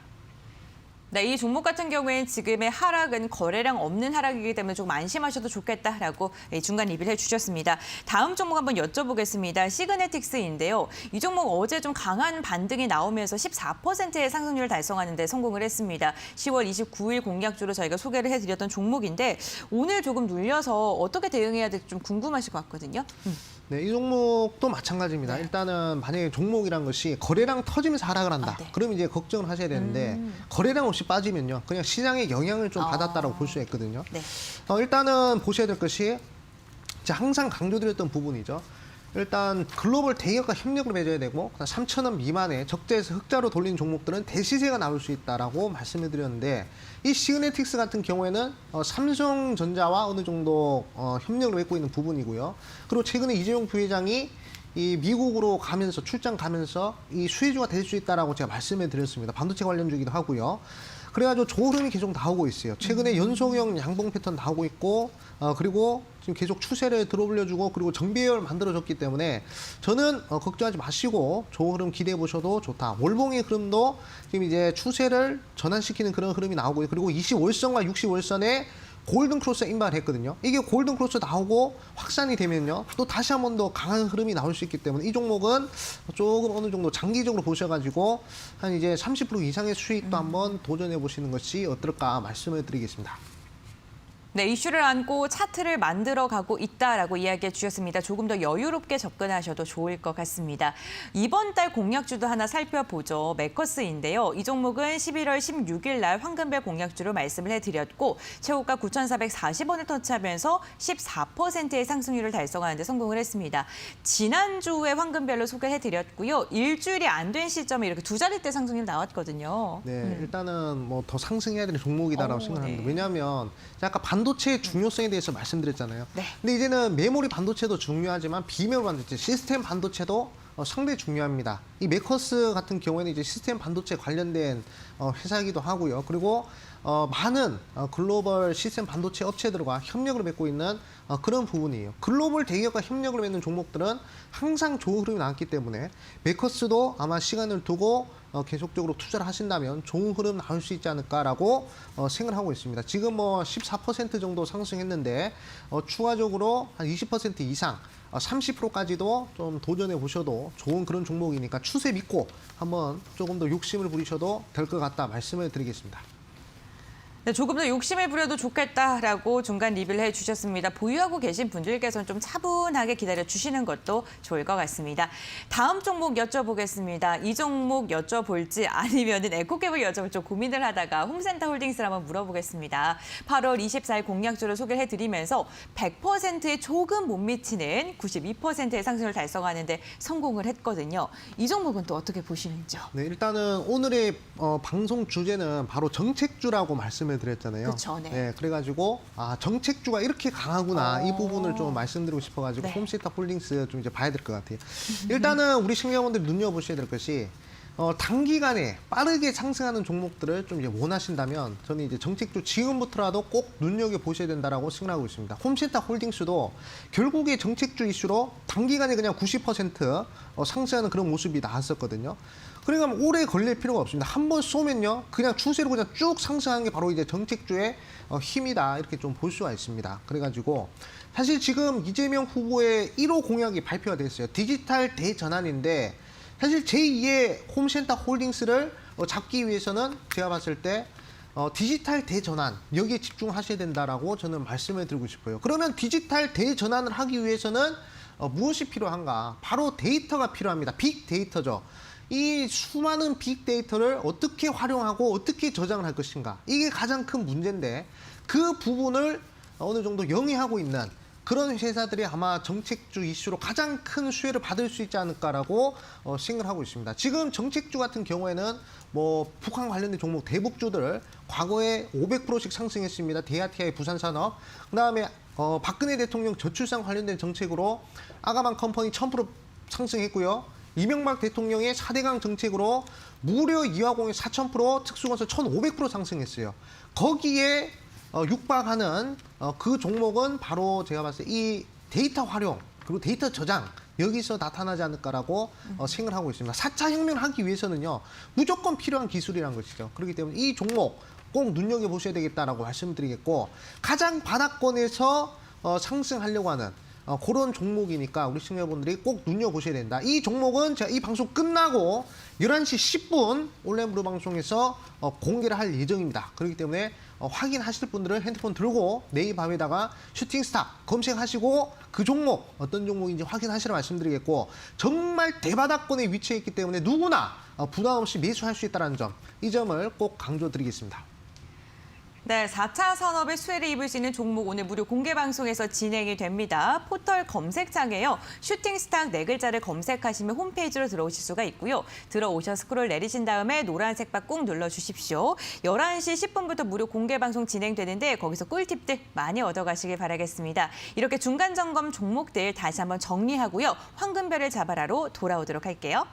네, 이 종목 같은 경우에는 지금의 하락은 거래량 없는 하락이기 때문에 조금 안심하셔도 좋겠다라고 중간 리뷰를 해주셨습니다. 다음 종목 한번 여쭤보겠습니다. 시그네틱스인데요. 이 종목 어제 좀 강한 반등이 나오면서 14%의 상승률을 달성하는 데 성공을 했습니다. 10월 29일 공약주로 저희가 소개를 해드렸던 종목인데 오늘 조금 눌려서 어떻게 대응해야 될지 좀 궁금하실 것 같거든요. 네, 이 종목도 마찬가지입니다. 네. 일단은 만약에 종목이란 것이 거래량 터지면서 하락을 한다. 네. 그럼 이제 걱정을 하셔야 되는데 거래량 없이 빠지면요. 그냥 시장에 영향을 좀 받았다라고 볼 수가 있거든요. 네. 일단은 보셔야 될 것이 제가 항상 강조드렸던 부분이죠. 일단 글로벌 대기업과 협력을 맺어야 되고 3,000원 미만의 적재에서 흑자로 돌리는 종목들은 대시세가 나올 수 있다라고 말씀을 드렸는데 이 시그네틱스 같은 경우에는 삼성전자와 어느 정도 협력을 맺고 있는 부분이고요. 그리고 최근에 이재용 부회장이 이 미국으로 가면서 출장 가면서 이 수혜주가 될 수 있다라고 제가 말씀을 드렸습니다. 반도체 관련주기도 하고요. 그래가지고 좋은 계속 나오고 있어요. 최근에 연속형 양봉 패턴 나오고 있고, 그리고 지금 계속 추세를 들어올려주고, 그리고 정배열 만들어졌기 때문에 저는 걱정하지 마시고 좋은 흐름 기대해 보셔도 좋다. 월봉의 흐름도 지금 이제 추세를 전환시키는 그런 흐름이 나오고요. 그리고 20월선과 60월선에 골든 크로스 임박했거든요. 이게 골든 크로스 나오고 확산이 되면요. 또 다시 한 번 더 강한 흐름이 나올 수 있기 때문에 이 종목은 조금 어느 정도 장기적으로 보셔가지고 한 이제 30% 이상의 수익도 한번 도전해 보시는 것이 어떨까 말씀을 드리겠습니다. 네, 이슈를 안고 차트를 만들어가고 있다라고 이야기해 주셨습니다. 조금 더 여유롭게 접근하셔도 좋을 것 같습니다. 이번 달 공약주도 하나 살펴보죠. 매커스인데요. 이 종목은 11월 16일 날 황금별 공약주로 말씀을 해드렸고 최고가 9,440원을 터치하면서 14%의 상승률을 달성하는 데 성공을 했습니다. 지난주에 황금별로 소개해드렸고요. 일주일이 안 된 시점에 이렇게 두 자릿대 상승률 나왔거든요. 네, 일단은 뭐 더 상승해야 되는 종목이다라고 생각합니다. 네. 왜냐하면 아까 반도체의 중요성에 대해서 말씀드렸잖아요. 네. 근데 이제는 메모리 반도체도 중요하지만 비메모리 반도체, 시스템 반도체도 상당히 중요합니다. 이 매커스 같은 경우에는 이제 시스템 반도체 관련된 회사이기도 하고요. 그리고 많은 글로벌 시스템 반도체 업체들과 협력을 맺고 있는 그런 부분이에요. 글로벌 대기업과 협력을 맺는 종목들은 항상 좋은 흐름이 나왔기 때문에 매커스도 아마 시간을 두고 계속적으로 투자를 하신다면 좋은 흐름 나올 수 있지 않을까라고 생각을 하고 있습니다. 지금 뭐 14% 정도 상승했는데 추가적으로 한 20% 이상 30%까지도 좀 도전해 보셔도 좋은 그런 종목이니까 추세 믿고 한번 조금 더 욕심을 부리셔도 될 것 같다 말씀을 드리겠습니다. 네, 조금 더 욕심을 부려도 좋겠다라고 중간 리뷰를 해주셨습니다. 보유하고 계신 분들께서는 좀 차분하게 기다려주시는 것도 좋을 것 같습니다. 다음 종목 여쭤보겠습니다. 이 종목 여쭤볼지 아니면은 에코캡을 여쭤볼지 고민을 하다가 홈센터 홀딩스를 한번 물어보겠습니다. 8월 24일 공약주를 소개를 해드리면서 100%에 조금 못 미치는 92%의 상승을 달성하는 데 성공을 했거든요. 이 종목은 또 어떻게 보시는지요? 네, 일단은 오늘의 방송 주제는 바로 정책주라고 말씀을 드렸잖아요. 그쵸, 네. 그래가지고 정책주가 이렇게 강하구나 이 부분을 좀 말씀드리고 싶어가지고 네. 홈센터 홀딩스 좀 이제 봐야 될 것 같아요. 일단은 우리 신경원들 눈여보셔야 될 것이 단기간에 빠르게 상승하는 종목들을 좀 이제 원하신다면 저는 이제 정책주 지금부터라도 꼭 눈여겨 보셔야 된다라고 생각하고 있습니다. 홈센터 홀딩스도 결국에 정책주 이슈로 단기간에 그냥 90% 상승하는 그런 모습이 나왔었거든요. 그러니까 오래 걸릴 필요가 없습니다. 한번 쏘면요, 그냥 추세로 그냥 쭉 상승하는 게 바로 이제 정책주의 힘이다 이렇게 좀 볼 수가 있습니다. 그래가지고 사실 지금 이재명 후보의 1호 공약이 발표가 됐어요. 디지털 대전환인데 사실 제2의 홈센터 홀딩스를 잡기 위해서는 제가 봤을 때 디지털 대전환 여기에 집중하셔야 된다라고 저는 말씀을 드리고 싶어요. 그러면 디지털 대전환을 하기 위해서는 무엇이 필요한가? 바로 데이터가 필요합니다. 빅데이터죠. 이 수많은 빅데이터를 어떻게 활용하고 어떻게 저장을 할 것인가? 이게 가장 큰 문제인데 그 부분을 어느 정도 영위하고 있는 그런 회사들이 아마 정책주 이슈로 가장 큰 수혜를 받을 수 있지 않을까라고 생각을 하고 있습니다. 지금 정책주 같은 경우에는 뭐 북한 관련된 종목 대북주들 과거에 500%씩 상승했습니다. DRTI 부산산업. 그다음에 박근혜 대통령 저출산 관련된 정책으로 아가만 컴퍼니 1000% 상승했고요. 이명박 대통령의 4대강 정책으로 무려 이화공이 4000%, 특수건설 1500% 상승했어요. 거기에 육박하는 그 종목은 바로 제가 봤을 때 이 데이터 활용 그리고 데이터 저장 여기서 나타나지 않을까라고 생각을 하고 있습니다. 4차 혁명을 하기 위해서는요 무조건 필요한 기술이란 것이죠. 그렇기 때문에 이 종목 꼭 눈여겨보셔야 되겠다라고 말씀드리겠고 가장 바닥권에서 상승하려고 하는 그런 종목이니까 우리 시청자분들이 꼭 눈여보셔야 된다. 이 종목은 제가 이 방송 끝나고 11시 10분 온라인 무료 방송에서 공개를 할 예정입니다. 그렇기 때문에 확인하실 분들은 핸드폰 들고 내일 밤에다가 슈팅스타 검색하시고 그 종목 어떤 종목인지 확인하시라 말씀드리겠고, 정말 대바닥권에 위치해 있기 때문에 누구나 부담 없이 매수할 수 있다는 점, 이 점을 꼭 강조드리겠습니다. 네, 4차 산업의 수혜를 입을 수 있는 종목 오늘 무료 공개 방송에서 진행이 됩니다. 포털 검색창에요. 슈팅스탁 네 글자를 검색하시면 홈페이지로 들어오실 수가 있고요. 들어오셔 스크롤 내리신 다음에 노란색 바 꾹 눌러주십시오. 11시 10분부터 무료 공개 방송 진행되는데 거기서 꿀팁들 많이 얻어가시길 바라겠습니다. 이렇게 중간 점검 종목들 다시 한번 정리하고요. 황금별을 잡아라로 돌아오도록 할게요.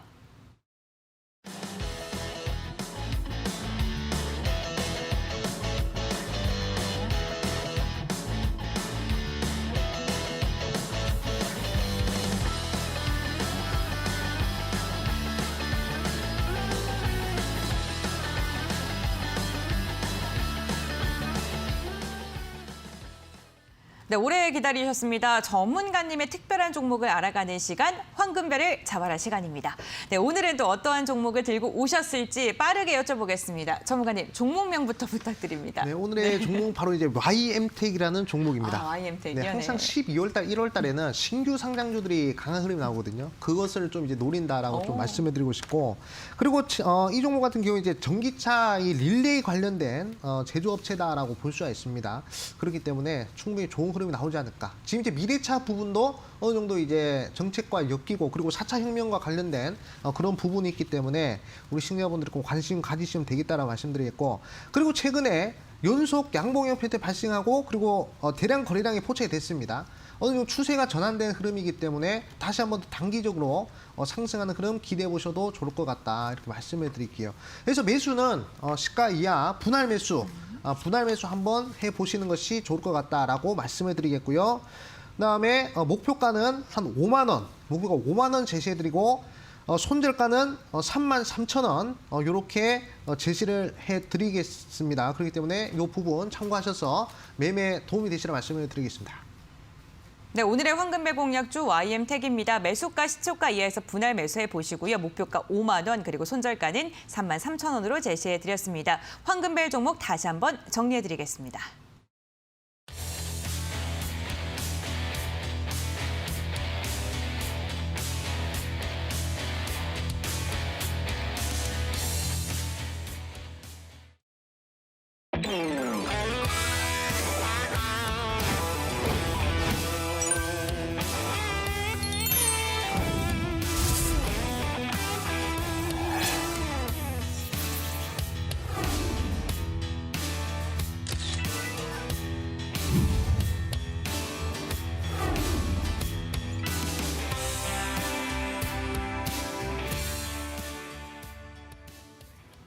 네, 오래 기다리셨습니다. 전문가님의 특별한 종목을 알아가는 시간, 황금별을 잡아라 시간입니다. 네, 오늘은 또 어떠한 종목을 들고 오셨을지 빠르게 여쭤보겠습니다. 전문가님, 종목명부터 부탁드립니다. 네, 오늘의 종목은 바로 이제 YM텍이라는 종목입니다. YM텍이요? 네, 항상 12월 달, 1월 달에는 신규 상장주들이 강한 흐름이 나오거든요. 그것을 좀 이제 노린다라고 좀 말씀을 드리고 싶고, 그리고 이 종목 같은 경우 이제 전기차 이 릴레이 관련된 제조업체다라고 볼 수가 있습니다. 그렇기 때문에 충분히 좋은 흐름이 나오지 않을까. 지금 이제 미래차 부분도 어느 정도 이제 정책과 엮이고, 그리고 4차 혁명과 관련된 그런 부분이 있기 때문에 우리 시청자분들이 꼭 관심 가지시면 되겠다라고 말씀드리겠고, 그리고 최근에 연속 양봉형 패턴 발생하고, 그리고 대량 거래량이 포착이 됐습니다. 어느 정도 추세가 전환된 흐름이기 때문에 다시 한번 더 단기적으로 상승하는 흐름 기대해 보셔도 좋을 것 같다, 이렇게 말씀을 드릴게요. 그래서 매수는 시가 이하 분할 매수 한번 해보시는 것이 좋을 것 같다라고 말씀을 드리겠고요. 그다음에 목표가는 한 5만 원, 목표가 5만 원 제시해드리고, 손절가는 33,000원 이렇게 제시를 해드리겠습니다. 그렇기 때문에 이 부분 참고하셔서 매매에 도움이 되시라 말씀을 드리겠습니다. 네, 오늘의 황금별 공략주 YM텍입니다. 매수가 시초가 이하에서 분할 매수해 보시고요. 목표가 5만 원, 그리고 손절가는 33,000원으로 제시해 드렸습니다. 황금별 종목 다시 한번 정리해 드리겠습니다.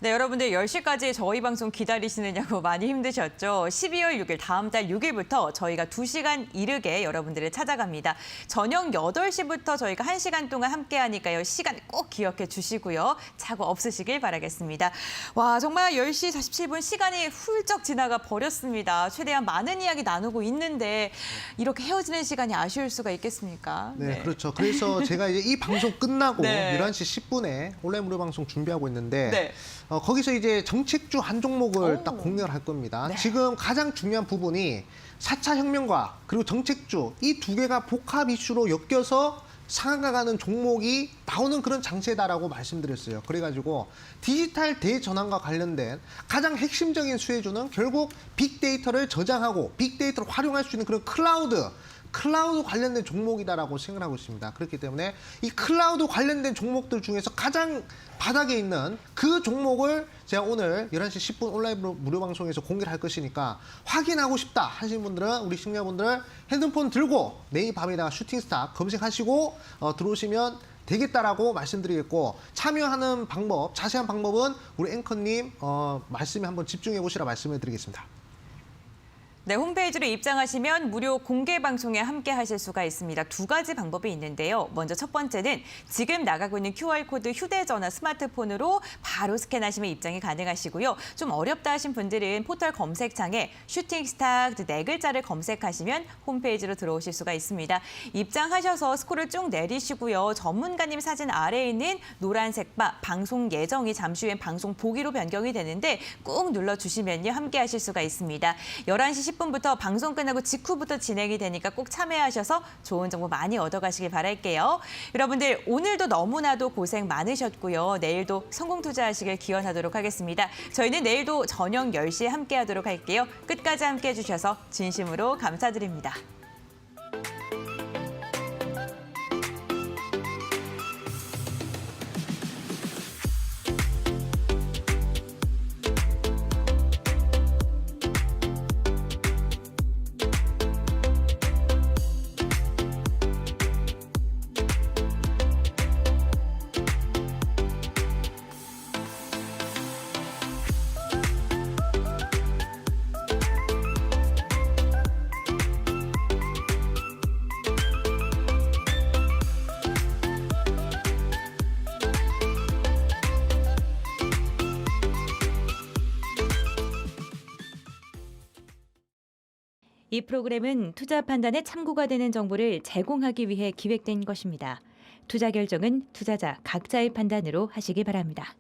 네, 여러분들 10시까지 저희 방송 기다리시느냐고 많이 힘드셨죠? 12월 6일 다음 달 6일부터 저희가 2시간 이르게 여러분들을 찾아갑니다. 저녁 8시부터 저희가 1시간 동안 함께하니까요. 시간 꼭 기억해 주시고요. 착오 없으시길 바라겠습니다. 와, 정말 10시 47분 시간이 훌쩍 지나가 버렸습니다. 최대한 많은 이야기 나누고 있는데 이렇게 헤어지는 시간이 아쉬울 수가 있겠습니까? 네, 그렇죠. 그래서 제가 이제 이 방송 끝나고 네. 11시 10분에 온라인 무료 방송 준비하고 있는데 네. 거기서 이제 정책주 한 종목을 딱 공략을 할 겁니다. 네. 지금 가장 중요한 부분이 4차 혁명과 그리고 정책주 이 두 개가 복합 이슈로 엮여서 상한가 가는 종목이 나오는 그런 장세다라고 말씀드렸어요. 그래가지고 디지털 대전환과 관련된 가장 핵심적인 수혜주는 결국 빅데이터를 저장하고 빅데이터를 활용할 수 있는 그런 클라우드 관련된 종목이다라고 생각하고 있습니다. 그렇기 때문에 이 클라우드 관련된 종목들 중에서 가장 바닥에 있는 그 종목을 제가 오늘 11시 10분 온라인 무료 방송에서 공개를 할 것이니까 확인하고 싶다 하시는 분들은 우리 시청자분들 핸드폰 들고 내일 밤에다가 슈팅스타 검색하시고 들어오시면 되겠다라고 말씀드리겠고, 참여하는 방법, 자세한 방법은 우리 앵커님 말씀에 한번 집중해 보시라 말씀을 드리겠습니다. 네, 홈페이지로 입장하시면 무료 공개 방송에 함께 하실 수가 있습니다. 두 가지 방법이 있는데요. 먼저 첫 번째는 지금 나가고 있는 QR코드 휴대전화, 스마트폰으로 바로 스캔하시면 입장이 가능하시고요. 좀 어렵다 하신 분들은 포털 검색창에 슈팅스타 네 글자를 검색하시면 홈페이지로 들어오실 수가 있습니다. 입장하셔서 스크롤 쭉 내리시고요. 전문가님 사진 아래에 있는 노란색 바 방송 예정이 잠시 후엔 방송 보기로 변경이 되는데 꾹 눌러주시면요. 함께 하실 수가 있습니다. 11시 10분부터 방송 끝나고 직후부터 진행이 되니까 꼭 참여하셔서 좋은 정보 많이 얻어가시길 바랄게요. 여러분들 오늘도 너무나도 고생 많으셨고요. 내일도 성공 투자하시길 기원하도록 하겠습니다. 저희는 내일도 저녁 10시에 함께하도록 할게요. 끝까지 함께해 주셔서 진심으로 감사드립니다. 이 프로그램은 투자 판단에 참고가 되는 정보를 제공하기 위해 기획된 것입니다. 투자 결정은 투자자 각자의 판단으로 하시기 바랍니다.